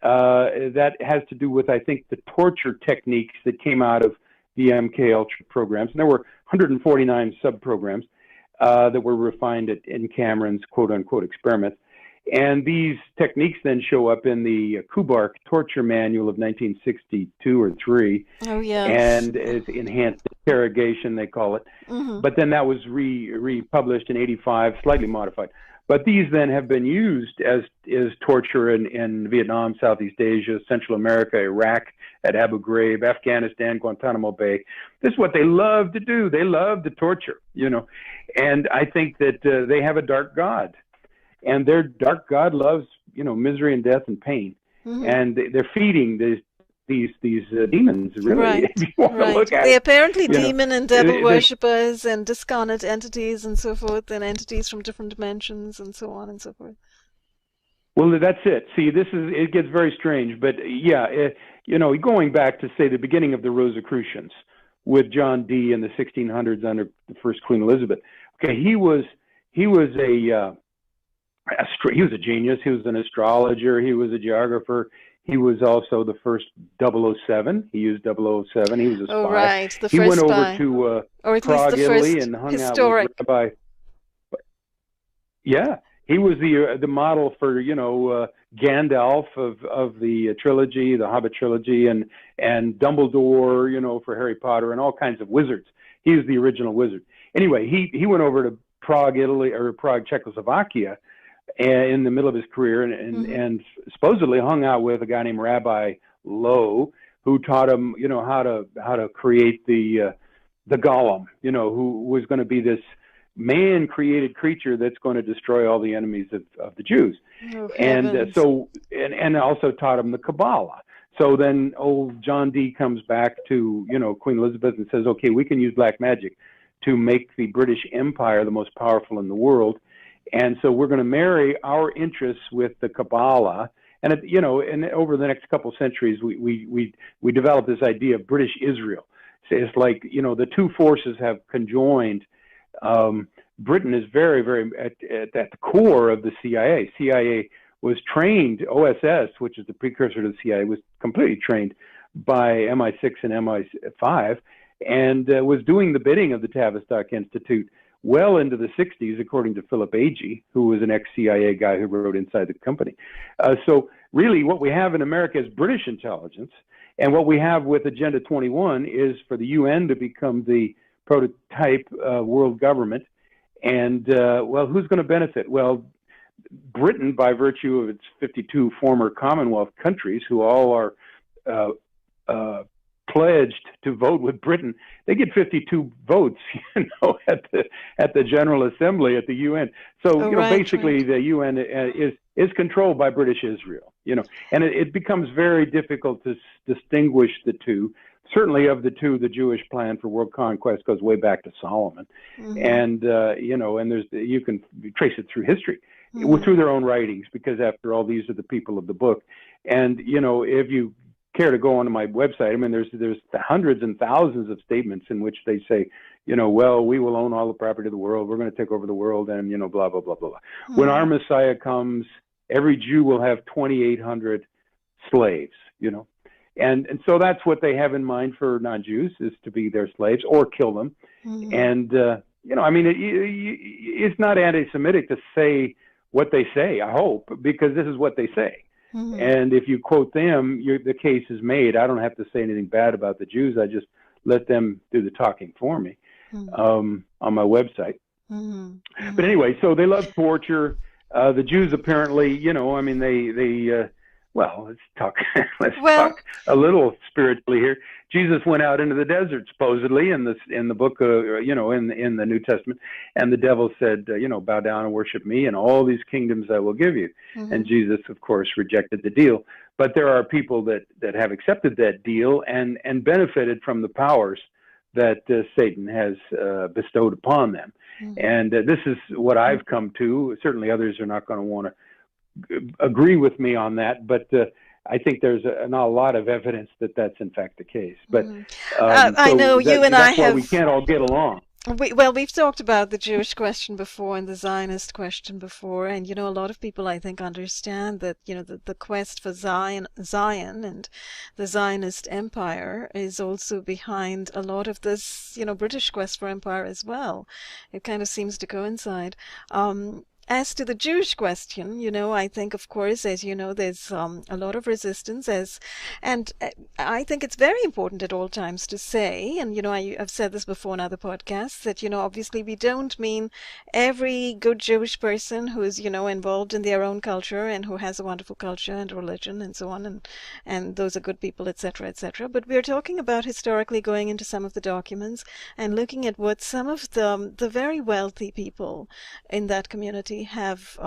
That has to do with, I think, the torture techniques that came out of the MK Ultra programs. And there were 149 sub-programs that were refined in Cameron's quote unquote experiments. And these techniques then show up in the Kubark torture manual of 1962 or 3. Oh, yes. And it's enhanced interrogation, they call it. But then that was republished in 85, slightly modified. But these then have been used as torture in Vietnam, Southeast Asia, Central America, Iraq, at Abu Ghraib, Afghanistan, Guantanamo Bay. This is what they love to do. They love to torture, And I think that they have a dark god. And their dark god loves, misery and death and pain. And they're feeding these demons, really. Right. If you want to look at They're apparently demon and devil worshippers and discarnate entities and so forth, and entities from different dimensions and so on and so forth. Well, that's it. See, it gets very strange. But yeah, going back to, say, the beginning of the Rosicrucians with John Dee in the 1600s under the first Queen Elizabeth. Okay, he was a genius. He was an astrologer. He was a geographer. He was also the first 007. He used 007. He was a spy. Oh, right. The he first went spy. over to or at Prague, least the Italy, first and hung historic. out with Rabbi. Yeah, he was the model for Gandalf of the trilogy, the Hobbit trilogy, and Dumbledore, for Harry Potter, and all kinds of wizards. He's the original wizard. Anyway, he went over to Prague, Italy, or Prague, Czechoslovakia, in the middle of his career, and supposedly hung out with a guy named Rabbi Lowe, who taught him, how to create the golem, who was going to be this man-created creature that's going to destroy all the enemies of the Jews. Oh, and heavens. and also taught him the Kabbalah. So then old John Dee comes back to, Queen Elizabeth and says, okay, we can use black magic to make the British Empire the most powerful in the world. And so we're going to marry our interests with the Kabbalah. And, and over the next couple of centuries, we developed this idea of British Israel. So it's like, the two forces have conjoined. Britain is very, very at the core of the CIA. CIA was trained, OSS, which is the precursor to the CIA, was completely trained by MI6 and MI5, and was doing the bidding of the Tavistock Institute well into the 60s, according to Philip Agee, who was an ex-CIA guy who wrote Inside the Company. So really what we have in America is British intelligence, and what we have with Agenda 21 is for the UN to become the prototype world government. And, well, who's going to benefit? Well, Britain, by virtue of its 52 former Commonwealth countries, who all are pledged to vote with Britain, they get 52 votes, at the General Assembly at the UN. So, basically the UN is controlled by British Israel, and it becomes very difficult to distinguish the two. Certainly of the two, the Jewish plan for world conquest goes way back to Solomon. And, and you can trace it through history, through their own writings, because after all, these are the people of the book. And, if you care to go onto my website, I mean, there's hundreds and thousands of statements in which they say, well, we will own all the property of the world. We're going to take over the world, and, blah, blah, blah, blah, blah. When our Messiah comes, every Jew will have 2,800 slaves, And so that's what they have in mind for non-Jews, is to be their slaves or kill them. And, I mean, it's not anti-Semitic to say what they say, I hope, because this is what they say. And if you quote them, the case is made. I don't have to say anything bad about the Jews. I just let them do the talking for me on my website. But anyway, so they love torture. The Jews apparently, I mean, they well, let's talk a little spiritually here. Jesus went out into the desert, supposedly, in the book, in the New Testament, and the devil said, bow down and worship me, and all these kingdoms I will give you. And Jesus, of course, rejected the deal. But there are people that have accepted that deal and benefited from the powers that Satan has bestowed upon them. And this is what I've come to. Certainly others are not going to want to agree with me on that, but I think there's not a lot of evidence that that's in fact the case. But I know you and I have. We can't all get along. We've talked about the Jewish question before and the Zionist question before, and a lot of people, I think, understand that the quest for Zion and the Zionist empire is also behind a lot of this British quest for empire as well. It kind of seems to coincide. As to the Jewish question, I think, of course, as you know, there's a lot of resistance, and I think it's very important at all times to say, and I've said this before in other podcasts, that obviously we don't mean every good Jewish person who is involved in their own culture and who has a wonderful culture and religion and so on, and those are good people, etc., etc. But we're talking about historically going into some of the documents and looking at what some of the very wealthy people in that community have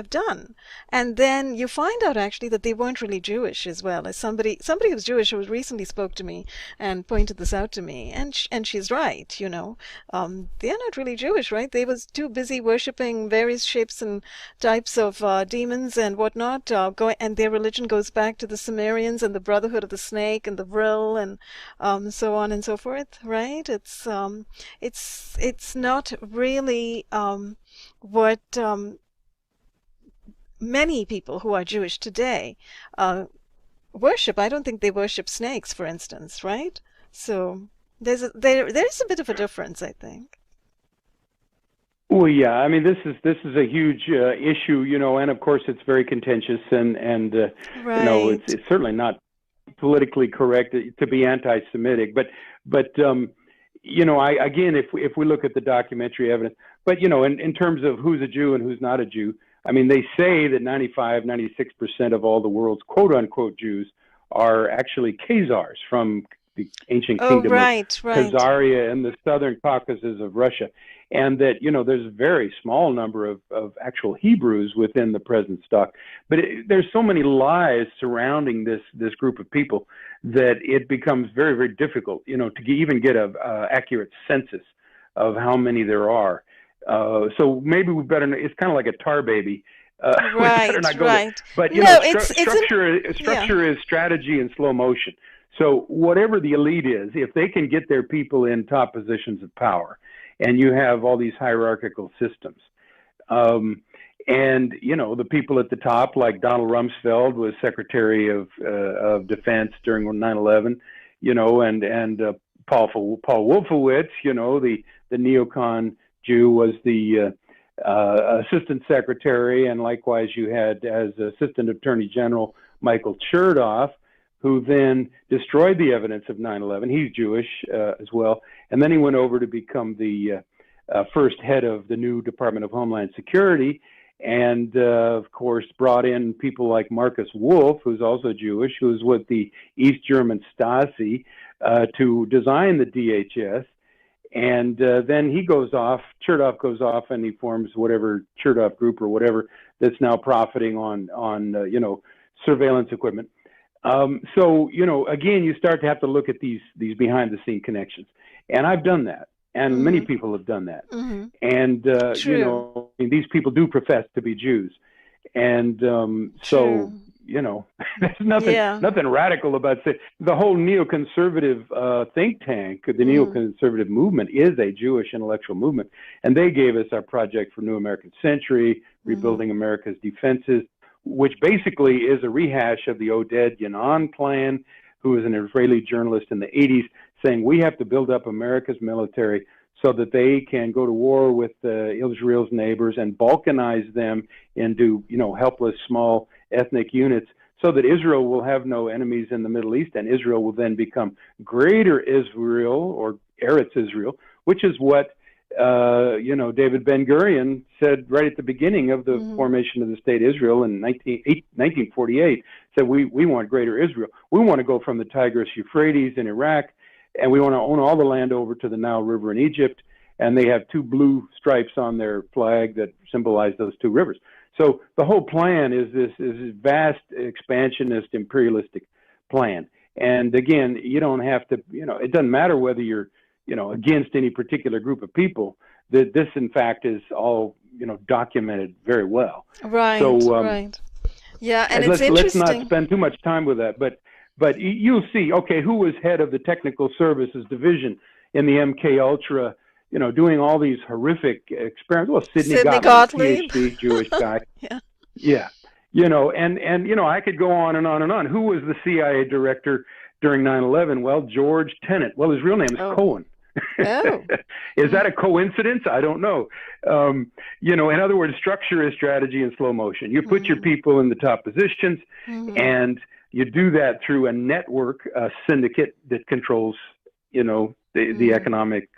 done, and then you find out actually that they weren't really Jewish as well. As somebody who's Jewish who recently spoke to me and pointed this out to me, and she's right. They're not really Jewish, right? They was too busy worshiping various shapes and types of demons and whatnot. And their religion goes back to the Sumerians and the Brotherhood of the Snake and the Vril and so on and so forth, right? It's not really what many people who are Jewish today worship. I don't think they worship snakes, for instance, right? So there's a bit of a difference, I think. Well, yeah, I mean, this is a huge issue, and of course it's very contentious, and Right. it's certainly not politically correct to be anti-Semitic, but I again, if we look at the documentary evidence, but in terms of who's a Jew and who's not a Jew, I mean, they say that 96% of all the world's quote unquote Jews are actually Khazars from the ancient Oh, kingdom of right, right. Khazaria and the southern Caucasus of Russia, and that there's a very small number of actual Hebrews within the present stock. But there's so many lies surrounding this group of people that it becomes very, very difficult, to even get a accurate census of how many there are. So maybe we better. It's kind of like a tar baby. We better Right, not go there. right. But No, yeah. structure is strategy in slow motion. So whatever the elite is, if they can get their people in top positions of power, and you have all these hierarchical systems, and the people at the top, like Donald Rumsfeld was Secretary of Defense during 9/11, and Paul Wolfowitz, the neocon Jew, was the Assistant Secretary, and likewise you had as Assistant Attorney General Michael Chertoff, who then destroyed the evidence of 9/11. He's Jewish as well, and then he went over to become the first head of the new Department of Homeland Security, and of course brought in people like Marcus Wolf, who's also Jewish, who's with the East German Stasi, to design the DHS. And then he goes off, Chertoff goes off, and he forms whatever Chertoff group or whatever that's now profiting on surveillance equipment. So again, you start to have to look at these behind the scene connections, and I've done that, and many Mm-hmm. people have done that, Mm-hmm. and True. these people do profess to be Jews, and so True. there's nothing Yeah. radical about it. The whole neoconservative think tank, the Mm-hmm. neoconservative movement, is a Jewish intellectual movement, and they gave us our Project for New American Century, Mm-hmm. Rebuilding America's Defenses, which basically is a rehash of the Oded Yanon plan, who was an Israeli journalist in the 80s, saying we have to build up America's military so that they can go to war with Israel's neighbors and balkanize them into, helpless small ethnic units, so that Israel will have no enemies in the Middle East, and Israel will then become Greater Israel, or Eretz Israel, which is what David Ben-Gurion said right at the beginning of the Mm-hmm. formation of the state Israel in 1948, said we want Greater Israel. We want to go from the Tigris Euphrates in Iraq, and we want to own all the land over to the Nile River in Egypt, and they have two blue stripes on their flag that symbolize those two rivers. So the whole plan is this vast expansionist imperialistic plan. And again, you don't have to, it doesn't matter whether you're against any particular group of people, that this, in fact, is all, documented very well. Right, So right. Yeah, and it's let's not interesting. spend too much time with that. But you'll see, okay, who was head of the technical services division in the MK Ultra, doing all these horrific experiments? Well, Sidney Sidney Gottlieb, Gottlieb. PhD, Jewish guy. Yeah. Yeah. And I could go on and on and on. Who was the CIA director during 9/11? Well, George Tenet. Well, his real name is Oh. Cohen. Oh. Is that a coincidence? I don't know. In other words, structure is strategy in slow motion. You put your Mm-hmm. people in the top positions, Mm-hmm. and you do that through a network, a syndicate that controls, the economic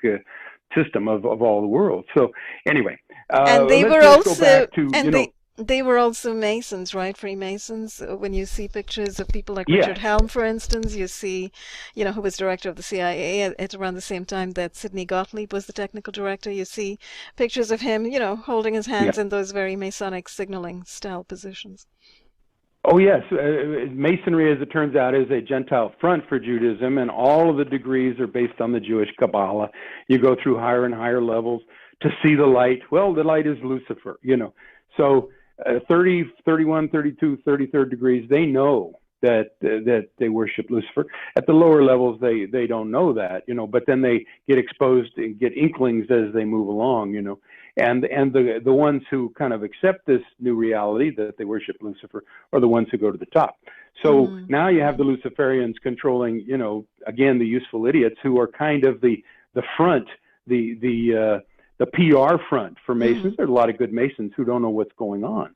system of all the world. So anyway, And they were let's go also, back to, and they were also Masons, right? Freemasons. When you see pictures of people like yes. Richard Helm, for instance, you see, who was director of the CIA at around the same time that Sidney Gottlieb was the technical director. You see pictures of him, holding his Yeah. hands in those very Masonic signaling style positions. Oh, yes. Masonry, as it turns out, is a Gentile front for Judaism, and all of the degrees are based on the Jewish Kabbalah. You go through higher and higher levels to see the light. Well, the light is Lucifer, So 30, 31, 32, 33rd degrees, they know that they worship Lucifer. At the lower levels, they don't know that, but then they get exposed and get inklings as they move along, And the ones who kind of accept this new reality that they worship Lucifer are the ones who go to the top. So now you have the Luciferians controlling, again, the useful idiots who are kind of the front, the the PR front for Masons. There's a lot of good Masons who don't know what's going on.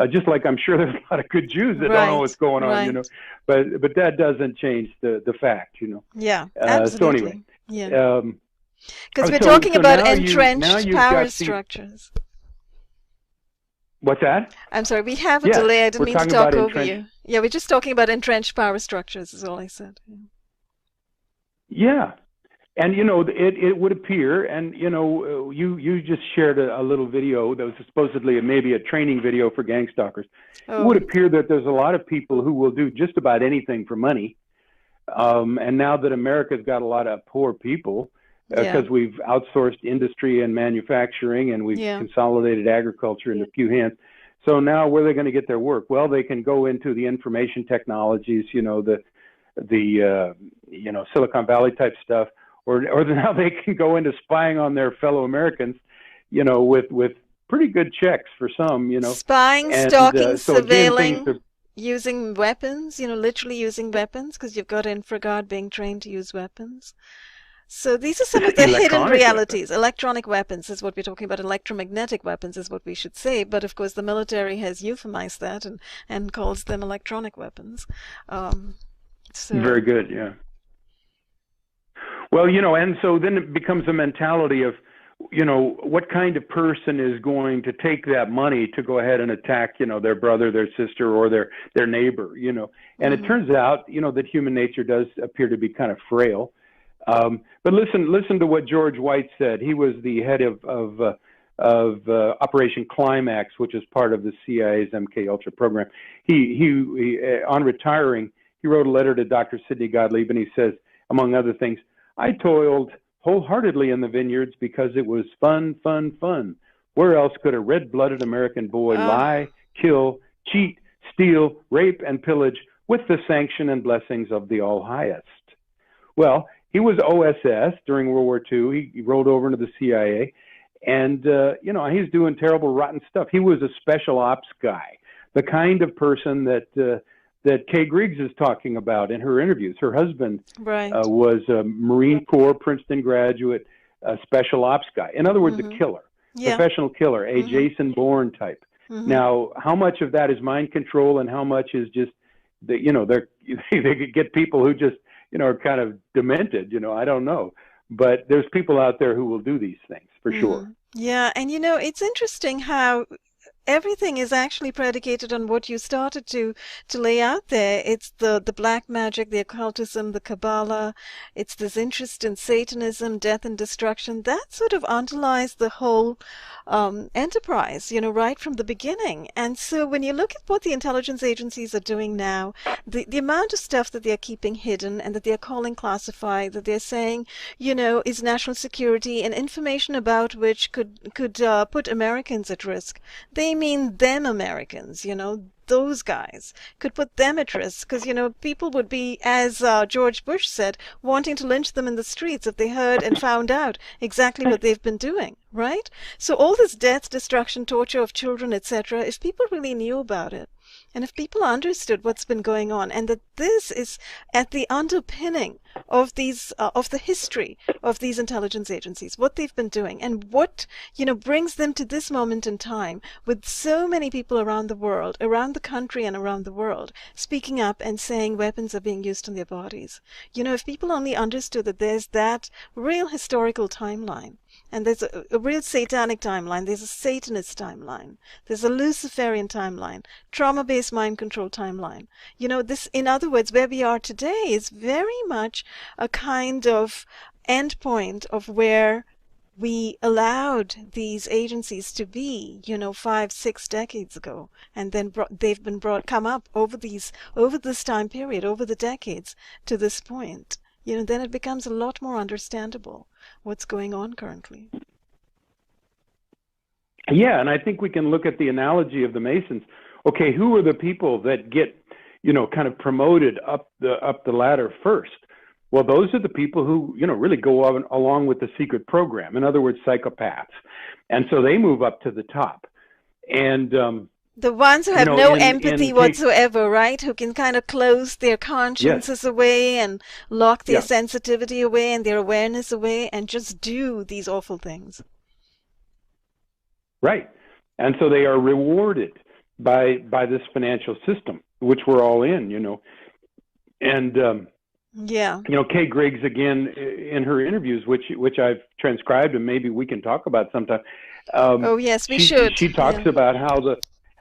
Just like I'm sure there's a lot of good Jews that don't know what's going on, you know. But that doesn't change the fact, you know. Yeah, absolutely. So anyway, yeah. Because we're talking about entrenched power structures. What's that? I'm sorry, we have a delay. I didn't mean to talk over you. Yeah, we're just talking about entrenched power structures, is all I said. Yeah. And, you know, it would appear, and, you know, you just shared a little video that was supposedly maybe a training video for gang stalkers. It would appear that there's a lot of people who will do just about anything for money. And now that America's got a lot of poor people, because we've outsourced industry and manufacturing, and we've consolidated agriculture into a few hands. So now where are they going to get their work? Well, they can go into the information technologies, you know, the you know, Silicon Valley type stuff, or now they can go into spying on their fellow Americans, you know, with pretty good checks for some, you know. Spying, stalking, surveilling, using weapons, you know, literally using weapons, because you've got InfraGard being trained to use weapons. So these are some of the hidden realities. Weapons. Electronic weapons is what we're talking about. Electromagnetic weapons is what we should say. But of course, the military has euphemized that and calls them electronic weapons. Very good, yeah. Well, you know, and so then it becomes a mentality of, you know, what kind of person is going to take that money to go ahead and attack, you know, their brother, their sister, or their neighbor, you know. And it turns out, you know, that human nature does appear to be kind of frail. But listen to what George White said. He was the head of Operation Climax, which is part of the CIA's MK Ultra program. He on retiring, he wrote a letter to Dr. Sidney Gottlieb, and he says, among other things, I toiled wholeheartedly in the vineyards because it was fun, fun, fun. Where else could a red-blooded American boy lie, kill, cheat, steal, rape, and pillage with the sanction and blessings of the All-Highest? Well, he was OSS during World War II. He rolled over into the CIA, and you know, he's doing terrible, rotten stuff. He was a special ops guy, the kind of person that Kay Griggs is talking about in her interviews. Her husband was a Marine Corps, Princeton graduate, a special ops guy. In other words, a killer, professional killer, a Jason Bourne type. Now, how much of that is mind control, and how much is just that, you know, they could get people who just, you know, are kind of demented, you know, I don't know. But there's people out there who will do these things, for sure. Yeah, and, you know, it's interesting how everything is actually predicated on what you started to lay out there. It's the black magic, the occultism, the Kabbalah. It's this interest in Satanism, death and destruction. That sort of underlies the whole enterprise, you know, right from the beginning. And so when you look at what the intelligence agencies are doing now, the amount of stuff that they're keeping hidden and that they're calling classified, that they're saying, you know, is national security and information about which could put Americans at risk. They mean them Americans, you know, those guys could put them at risk, because, you know, people would be, as George Bush said, wanting to lynch them in the streets if they heard and found out exactly what they've been doing, right? So all this death, destruction, torture of children, etc., if people really knew about it, and if people understood what's been going on, and that this is at the underpinning of these of the history of these intelligence agencies, what they've been doing, and what, you know, brings them to this moment in time, with so many people around the world, around the country and around the world, speaking up and saying weapons are being used on their bodies. You know, if people only understood that there's that real historical timeline, and there's a real satanic timeline, there's a Satanist timeline, there's a Luciferian timeline, trauma-based mind control timeline. You know, this, in other words, where we are today is very much a kind of endpoint of where we allowed these agencies to be, you know, 5-6 decades ago, and then they've been come up over this time period, over the decades to this point. You know, then it becomes a lot more understandable what's going on currently. Yeah, and I think we can look at the analogy of the Masons. Okay, who are the people that get, you know, kind of promoted up the ladder first? Well, those are the people who, you know, really go along with the secret program. In other words, psychopaths. And so they move up to the top. And the ones who have no empathy whatsoever, right? Who can kind of close their consciences away and lock their sensitivity away and their awareness away and just do these awful things. Right. And so they are rewarded by this financial system, which we're all in, And Yeah. Kay Griggs, again, in her interviews, which I've transcribed, and maybe we can talk about sometime. Oh yes, we should. She talks about how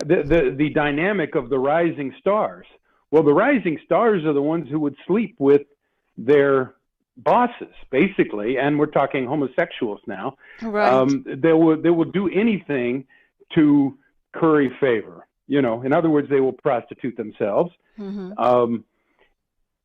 the dynamic of the rising stars. Well, the rising stars are the ones who would sleep with their bosses, basically, and we're talking homosexuals now. Right. They will do anything to curry favor. In other words, they will prostitute themselves. Mm-hmm.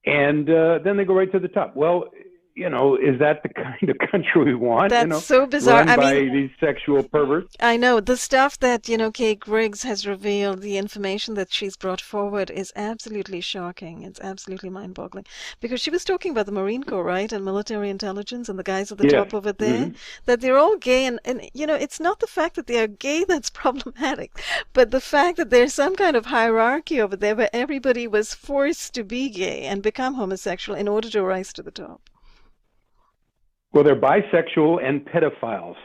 And then they go right to the top. Well, is that the kind of country we want? That's so bizarre. Run by these sexual perverts? I know. The stuff that, Kay Griggs has revealed, the information that she's brought forward is absolutely shocking. It's absolutely mind-boggling. Because she was talking about the Marine Corps, right? And military intelligence and the guys at the top over there, that they're all gay. And, it's not the fact that they are gay that's problematic, but the fact that there's some kind of hierarchy over there where everybody was forced to be gay and become homosexual in order to rise to the top. Well, they're bisexual and pedophiles.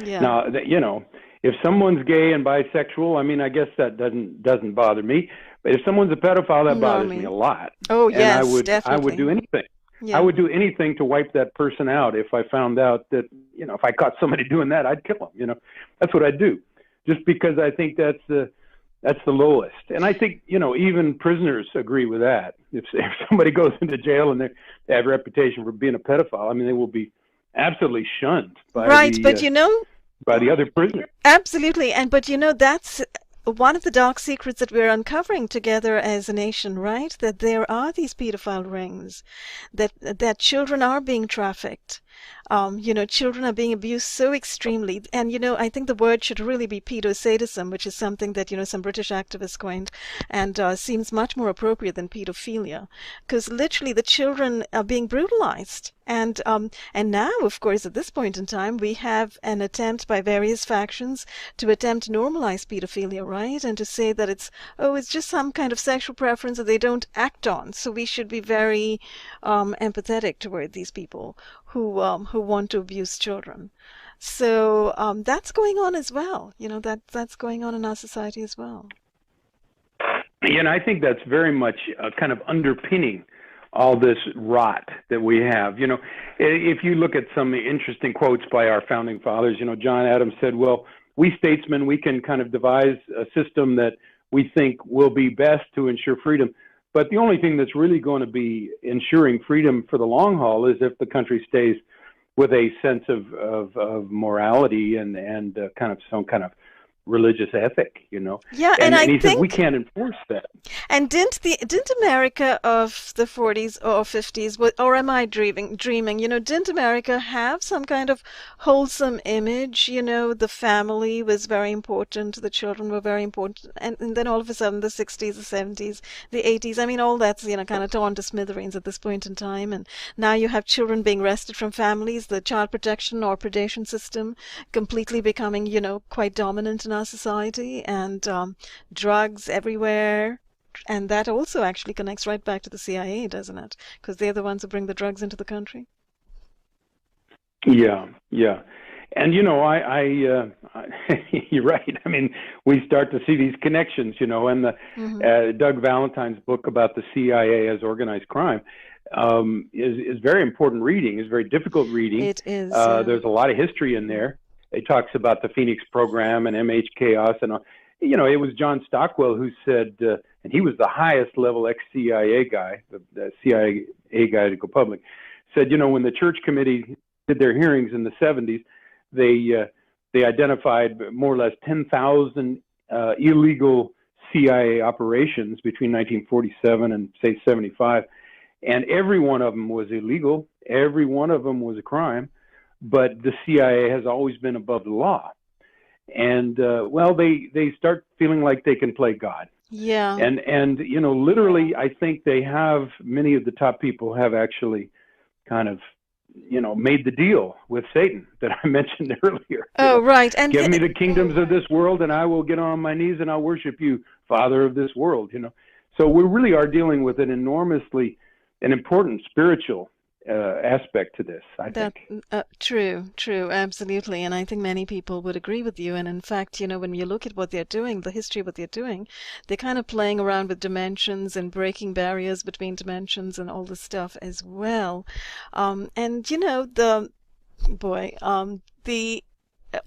Yeah. Now, if someone's gay and bisexual, I guess that doesn't bother me. But if someone's a pedophile, that bothers me a lot. Oh, and yes, definitely. I would do anything. Yeah. I would do anything to wipe that person out if I found out that, if I caught somebody doing that, I'd kill them. That's what I'd do. Just because I think that's the lowest. And I think, even prisoners agree with that. If somebody goes into jail and they have a reputation for being a pedophile, they will be absolutely shunned by by the other prisoners. Absolutely. But that's one of the dark secrets that we're uncovering together as a nation, right? That there are these pedophile rings, that children are being trafficked. Children are being abused so extremely. And, I think the word should really be pedosadism, which is something that, some British activists coined, and seems much more appropriate than pedophilia. Because literally the children are being brutalized. And now, of course, at this point in time, we have an attempt by various factions to attempt to normalize pedophilia, right? And to say that it's just some kind of sexual preference that they don't act on. So we should be very empathetic toward these people who want to abuse children. So that's going on as well. That's going on in our society as well. And I think that's very much kind of underpinning all this rot that we have. If you look at some interesting quotes by our founding fathers, John Adams said, well, we statesmen, we can kind of devise a system that we think will be best to ensure freedom. But the only thing that's really going to be ensuring freedom for the long haul is if the country stays with a sense of morality and kind of some kind of religious ethic, Yeah, and he think said we can't enforce that. And didn't America of the 40s or 50s, or am I dreaming? Didn't America have some kind of wholesome image? The family was very important, the children were very important, and then all of a sudden the 60s, the 70s, the 80s, all that's kind of torn to smithereens at this point in time, and now you have children being wrested from families, the child protection or predation system completely becoming quite dominant in our society, and drugs everywhere. And that also actually connects right back to the CIA, doesn't it? Because they're the ones who bring the drugs into the country. Yeah. And, you're right. We start to see these connections, and the Doug Valentine's book about the CIA as organized crime is very important reading. It's very difficult reading. It is. There's a lot of history in there. It talks about the Phoenix program and MH Chaos. And, it was John Stockwell who said, and he was the highest level ex-CIA guy, the CIA guy to go public, said, when the Church Committee did their hearings in the 70s, they identified more or less 10,000 illegal CIA operations between 1947 and, say, 75. And every one of them was illegal. Every one of them was a crime. But the CIA has always been above the law. And, they start feeling like they can play God. Yeah. And literally, I think many of the top people have actually kind of, made the deal with Satan that I mentioned earlier. Oh, right. And give me the kingdoms of this world and I will get on my knees and I'll worship you, Father of this world, So we really are dealing with an important spiritual aspect to this, I think. True, absolutely. And I think many people would agree with you. And in fact, when you look at what they're doing, the history of what they're doing, they're kind of playing around with dimensions and breaking barriers between dimensions and all this stuff as well. And the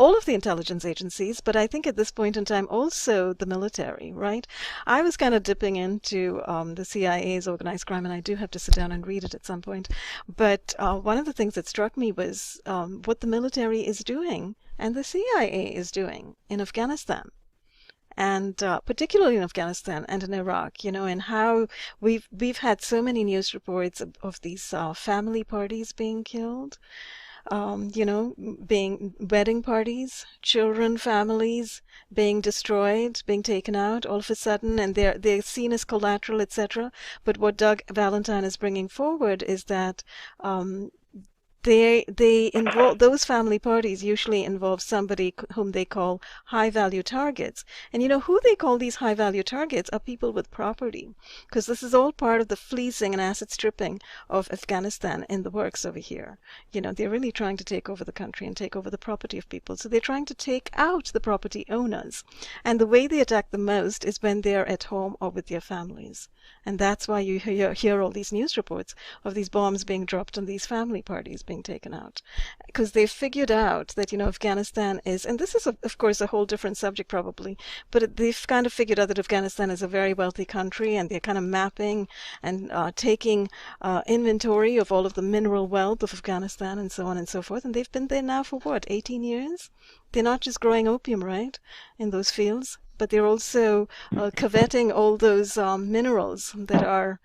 all of the intelligence agencies, but I think at this point in time also the military, right? I was kind of dipping into the CIA's organized crime, and I do have to sit down and read it at some point. But one of the things that struck me was what the military is doing and the CIA is doing in Afghanistan. And particularly in Afghanistan and in Iraq, and how we've had so many news reports of these family parties being killed. Being wedding parties, children, families being destroyed, being taken out all of a sudden, and they're seen as collateral, etc. But what Doug Valentine is bringing forward is that they involve, those family parties usually involve somebody whom they call high value targets. And who they call these high value targets are people with property, because this is all part of the fleecing and asset stripping of Afghanistan in the works over here. They're really trying to take over the country and take over the property of people. So they're trying to take out the property owners. And the way they attack the most is when they're at home or with their families. And that's why you hear all these news reports of these bombs being dropped on these family parties being taken out. Because they've figured out that, Afghanistan is, and this is, of course, a whole different subject probably, but they've kind of figured out that Afghanistan is a very wealthy country, and they're kind of mapping and taking inventory of all of the mineral wealth of Afghanistan and so on and so forth. And they've been there now for what, 18 years? They're not just growing opium, right, in those fields, but they're also coveting all those minerals that are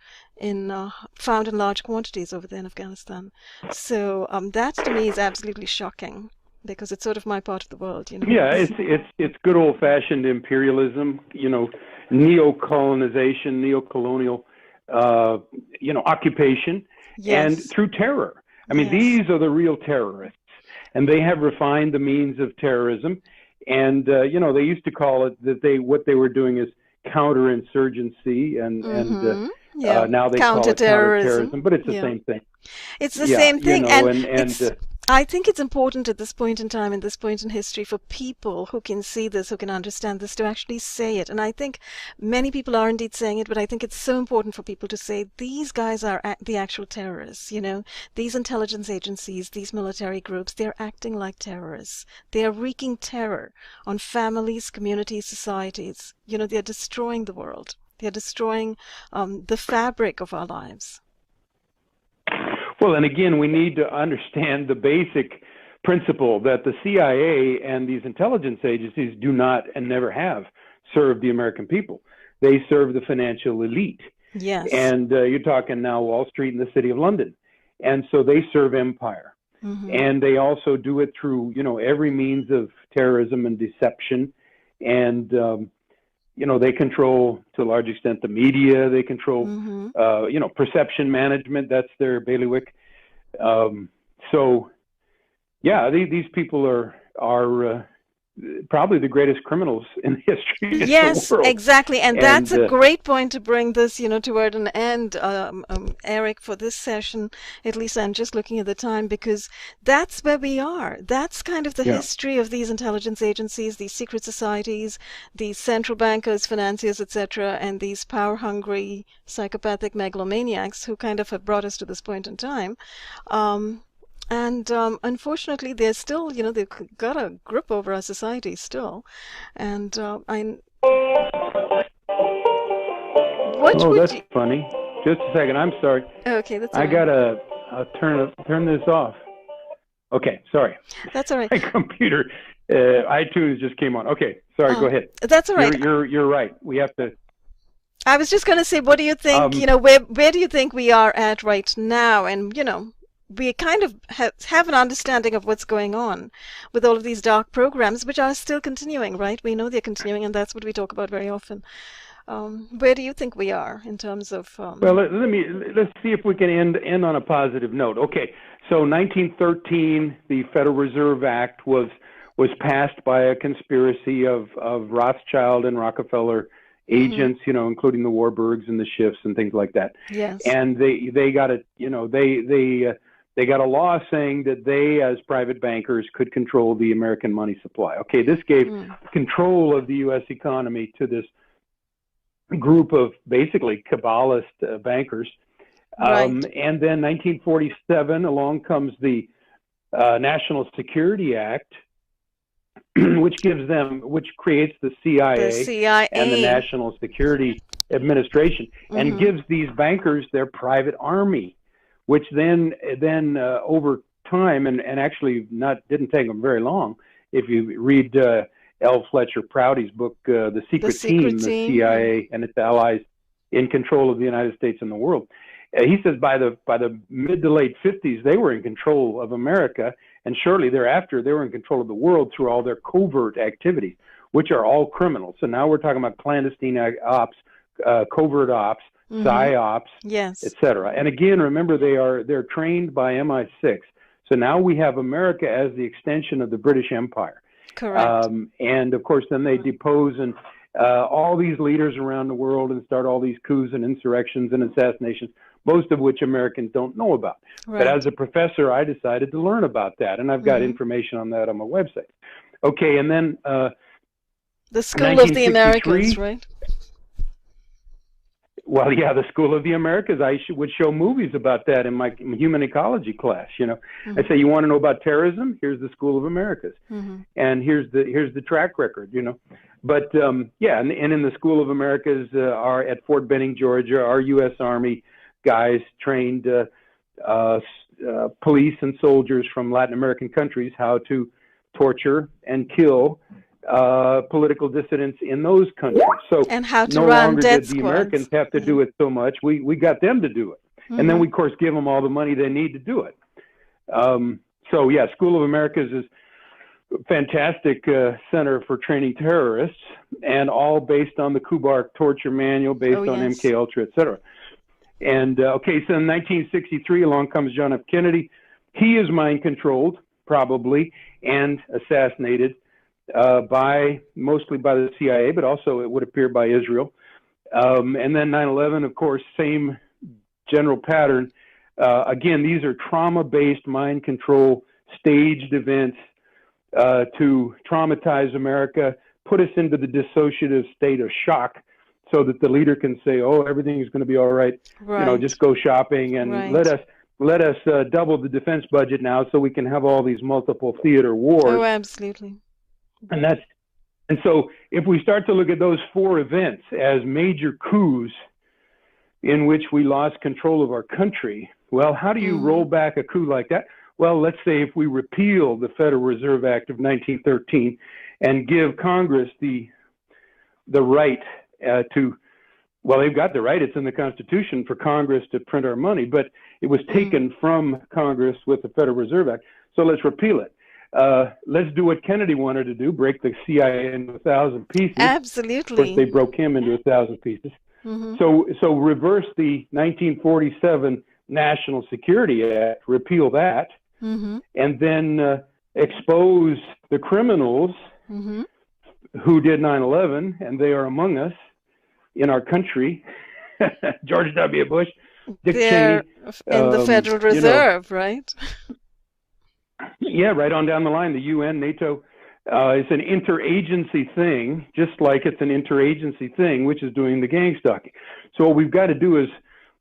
found in large quantities over there in Afghanistan. So that to me is absolutely shocking, because it's sort of my part of the world, Yeah, it's good old-fashioned imperialism, neo-colonization, neo-colonial, occupation, Yes. and through terror. I mean, Yes. these are the real terrorists, and they have refined the means of terrorism. And they used to call it that what they were doing is counterinsurgency, and now they call it counterterrorism, but it's the same thing. It's the same thing, I think it's important at this point in time, in this point in history, for people who can see this, who can understand this, to actually say it. And I think many people are indeed saying it, but I think it's so important for people to say these guys are the actual terrorists. These intelligence agencies, these military groups, they're acting like terrorists. They are wreaking terror on families, communities, societies. They're destroying the world. They're destroying the fabric of our lives. Well, and again, we need to understand the basic principle that the CIA and these intelligence agencies do not and never have served the American people. They serve the financial elite. Yes. And you're talking now Wall Street and the City of London. And so they serve empire. Mm-hmm. And they also do it through, every means of terrorism and deception. And, they control, to a large extent, the media. They control, perception management. That's their bailiwick. These people are probably the greatest criminals in history. Yes, the world. Exactly. And that's a great point to bring this, toward an end, Eric, for this session. At least I'm just looking at the time, because that's where we are. That's kind of the history of these intelligence agencies, these secret societies, these central bankers, financiers, etc., and these power-hungry, psychopathic megalomaniacs who kind of have brought us to this point in time. And unfortunately, they're still, they've got a grip over our society still. And that's funny. Just a second. I'm sorry. Okay, that's all I right. gotta turn this off. Okay, sorry. That's all right. My computer, iTunes just came on. Okay, sorry. Go ahead. That's all right. You're right. We have to. I was just going to say, what do you think? Where do you think we are at right now? And we kind of have an understanding of what's going on with all of these dark programs, which are still continuing, right? We know they're continuing, and that's what we talk about very often. Where do you think we are in terms of? Well, let's see if we can end on a positive note. Okay, so 1913, the Federal Reserve Act was passed by a conspiracy of Rothschild and Rockefeller agents, you know, including the Warburgs and the Schiffs and things like that. Yes. And they got a, you know, they got a law saying that they, as private bankers, could control the American money supply. Okay, this gave control of the U.S. economy to this group of basically Kabbalist bankers. Right. And then 1947, along comes the National Security Act, which creates the CIA and the National Security Administration, and gives these bankers their private army, which then over time, and actually didn't take them very long. If you read L. Fletcher Prouty's book, The Secret Team, the CIA and its allies in control of the United States and the world. He says by the mid to late 50s, they were in control of America, and shortly thereafter, they were in control of the world through all their covert activities, which are all criminal. So now we're talking about clandestine ops, covert ops, psyops, yes, etc. And again, remember, they're trained by MI6. So now we have America as the extension of the British Empire. Correct. And of course, then they depose and all these leaders around the world and start all these coups and insurrections and assassinations, most of which Americans don't know about. Right. But as a professor, I decided to learn about that, and I've got information on that on my website. Okay, and then the School of the Americas, right? Well, yeah, the School of the Americas. I would show movies about that in my human ecology class. You know, I say, you want to know about terrorism? Here's the School of Americas, and here's the track record. You know, but yeah, and in the School of Americas are at Fort Benning, Georgia, our U.S. Army guys trained police and soldiers from Latin American countries how to torture and kill political dissidents in those countries. So and how to no run longer death did the squads. Americans have to do it so much. We got them to do it. And then we, of course, give them all the money they need to do it. So, yeah, School of Americas is a fantastic center for training terrorists, and all based on the Kubark torture manual, based on MK Ultra, et cetera. And, okay, so in 1963, along comes John F. Kennedy. He is mind-controlled, probably, and assassinated mostly by the CIA, but also it would appear by Israel. And then 9/11, of course, same general pattern. Again, these are trauma-based mind control staged events to traumatize America, put us into the dissociative state of shock, so that the leader can say, "Oh, everything is going to be all right. You know, just go shopping and let us double the defense budget now, so we can have all these multiple theater wars." Oh, absolutely. And so if we start to look at those four events as major coups in which we lost control of our country, well, how do you roll back a coup like that? Well, let's say if we repeal the Federal Reserve Act of 1913 and give Congress the right well, they've got the right, it's in the Constitution for Congress to print our money, but it was taken from Congress with the Federal Reserve Act. So let's repeal it. Let's do what Kennedy wanted to do, break the CIA into 1,000 pieces. Absolutely. Of course, they broke him into 1,000 pieces. So reverse the 1947 National Security Act, repeal that, and then expose the criminals who did 9/11, and they are among us in our country. George W. Bush, Dick They're Cheney. In the Federal Reserve, right? Yeah, right on down the line, the UN, NATO. It's an interagency thing, just like it's an interagency thing, which is doing the GangStalking. So what we've got to do is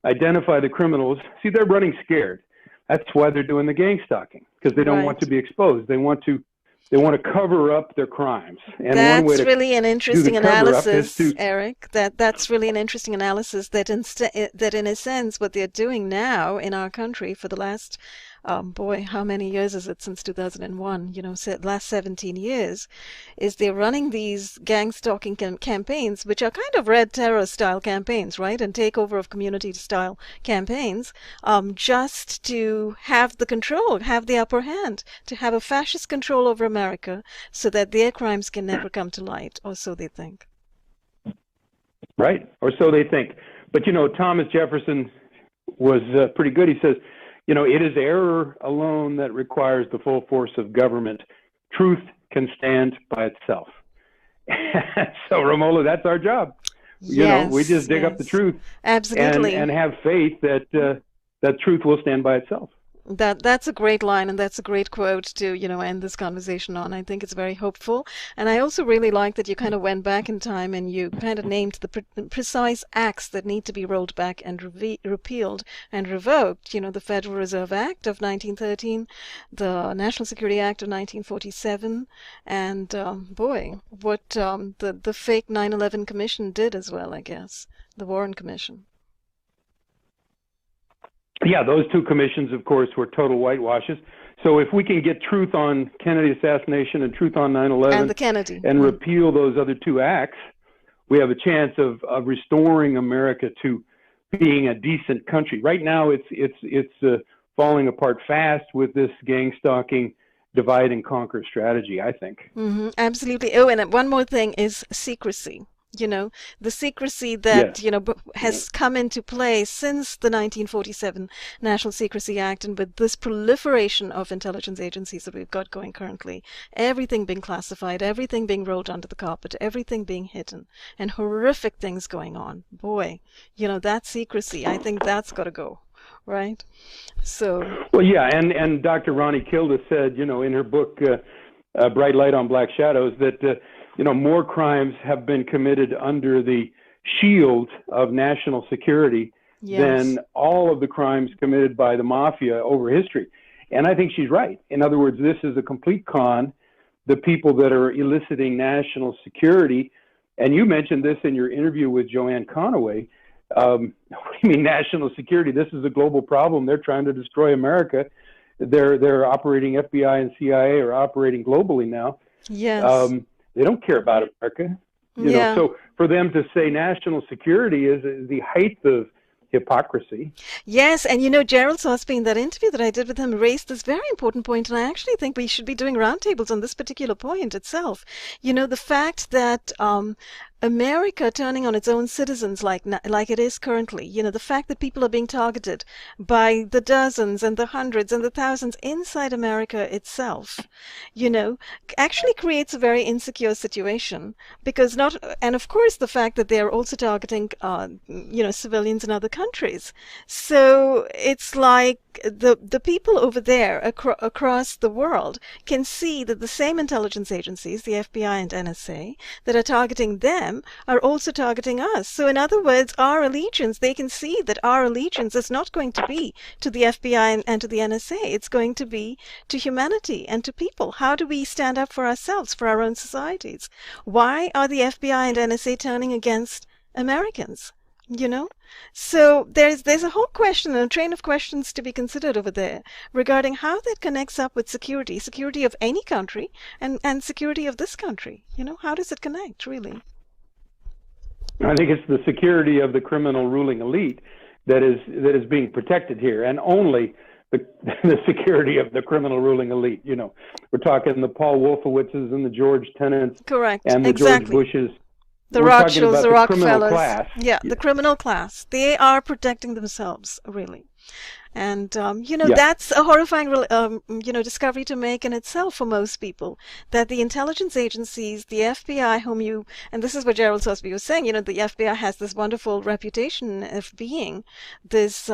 identify the criminals. See, they're running scared. That's why they're doing the GangStalking, because they don't want to be exposed. They want to cover up their crimes. And that's one way to really an interesting do the analysis, Eric. That's really an interesting analysis. That in a sense, what they're doing now in our country for the last, boy, how many years is it since 2001? You know, last 17 years, is they're running these gang-stalking campaigns, which are kind of Red Terror style campaigns, right, and takeover of community style campaigns, just to have the control, have the upper hand, to have a fascist control over America, so that their crimes can never come to light, or so they think. Right, or so they think. But you know, Thomas Jefferson was pretty good. He says, you know, it is error alone that requires the full force of government. Truth can stand by itself. So, Ramola, that's our job. We Yes, just dig up the yes, truth absolutely. and have faith that that truth will stand by itself. That's a great line, and that's a great quote to, end this conversation on. I think it's very hopeful. And I also really like that you kind of went back in time and you kind of named the precise acts that need to be rolled back and repealed and revoked. The Federal Reserve Act of 1913, the National Security Act of 1947, and boy, what the fake 9/11 Commission did as well, I guess, the Warren Commission. Yeah, those two commissions, of course, were total whitewashes. So if we can get truth on Kennedy assassination and truth on 9/11 And the Kennedy. and repeal those other two acts, we have a chance of restoring America to being a decent country. Right now, it's falling apart fast with this gang stalking, divide and conquer strategy, I think. Absolutely. Oh, and one more thing is secrecy. The secrecy that, Yes. has come into play since the 1947 National Secrecy Act, and with this proliferation of intelligence agencies that we've got going currently, everything being classified, everything being rolled under the carpet, everything being hidden, and horrific things going on. Boy, that secrecy, I think that's got to go, right? So. Well, yeah, and Dr. Ronnie Kilda said, in her book, Bright Light on Black Shadows, that more crimes have been committed under the shield of national security than all of the crimes committed by the mafia over history. And I think she's right. In other words, this is a complete con. The people that are eliciting national security, and you mentioned this in your interview with Joanne Conaway, what do you mean national security? This is a global problem. They're trying to destroy America. They're operating, FBI and CIA are operating globally now. Yes. They don't care about America. So for them to say national security is the height of hypocrisy. Yes, and Gerald Sosby, in that interview that I did with him, raised this very important point, and I actually think we should be doing roundtables on this particular point itself. The fact that America turning on its own citizens like it is currently, the fact that people are being targeted by the dozens and the hundreds and the thousands inside America itself, actually creates a very insecure situation, because and of course the fact that they are also targeting, civilians in other countries. So it's like the people over there across the world can see that the same intelligence agencies, the FBI and NSA, that are targeting them are also targeting us. So in other words, they can see that our allegiance is not going to be to the FBI and to the NSA. It's going to be to humanity and to people. How do we stand up for ourselves, for our own societies? Why are the FBI and NSA turning against Americans? So there's a whole question and a train of questions to be considered over there regarding how that connects up with security of any country and security of this country. How does it connect, really? I think it's the security of the criminal ruling elite that is being protected here, and only the security of the criminal ruling elite. We're talking the Paul Wolfowitzes and the George Tenants, correct, and the exactly. George Bushes. The Rothschilds, the Rockefellers. Yeah, the criminal class. They are protecting themselves, really. And, that's a horrifying, discovery to make in itself for most people, that the intelligence agencies, the FBI, and this is what Gerald Sosby was saying, the FBI has this wonderful reputation of being this,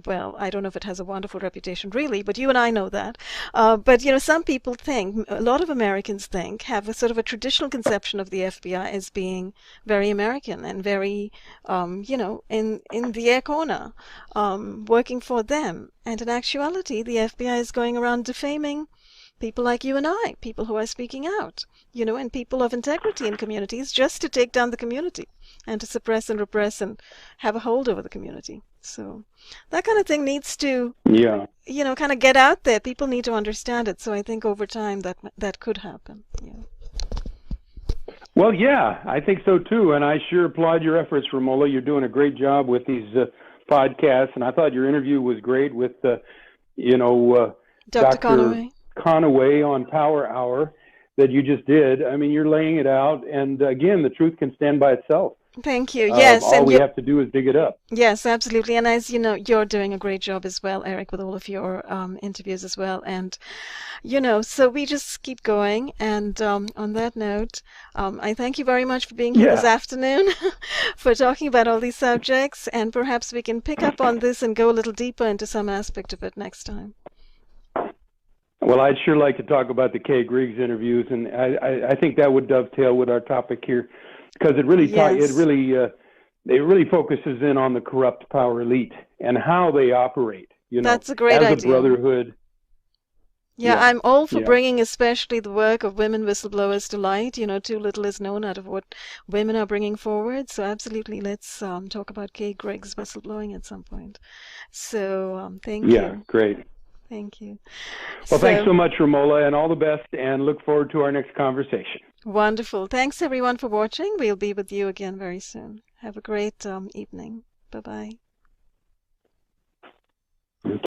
well, I don't know if it has a wonderful reputation really, but you and I know that. But, some people think, a lot of Americans have a sort of a traditional conception of the FBI as being very American and very, in the air corner, working for them. And in actuality, the FBI is going around defaming people like you and I, people who are speaking out, and people of integrity in communities, just to take down the community and to suppress and repress and have a hold over the community. So that kind of thing needs to, kind of get out there. People need to understand it. So I think over time that could happen. Well, yeah, I think so too. And I sure applaud your efforts, Ramola. You're doing a great job with these podcasts. And I thought your interview was great with, Dr. Conaway on Power Hour that you just did. I mean, you're laying it out. And again, the truth can stand by itself. Thank you. Yes, All and we have to do is dig it up. yes, absolutely. And as you know, you're doing a great job as well, Eric, with all of your interviews as well. And so we just keep going. And on that note, I thank you very much for being here this Yeah. afternoon, for talking about all these subjects. And perhaps we can pick up on this and go a little deeper into some aspect of it next time. Well, I'd sure like to talk about the Kay Griggs interviews, and I think that would dovetail with our topic here, because it really focuses in on the corrupt power elite and how they operate. That's a great as idea. a brotherhood. Yeah, I'm all for bringing especially the work of women whistleblowers to light. Too little is known out of what women are bringing forward. So absolutely, let's talk about Kay Griggs whistleblowing at some point. So thank you. Yeah, great. Thank you. Well, thanks so much, Ramola, and all the best, and look forward to our next conversation. Wonderful. Thanks, everyone, for watching. We'll be with you again very soon. Have a great evening. Bye-bye.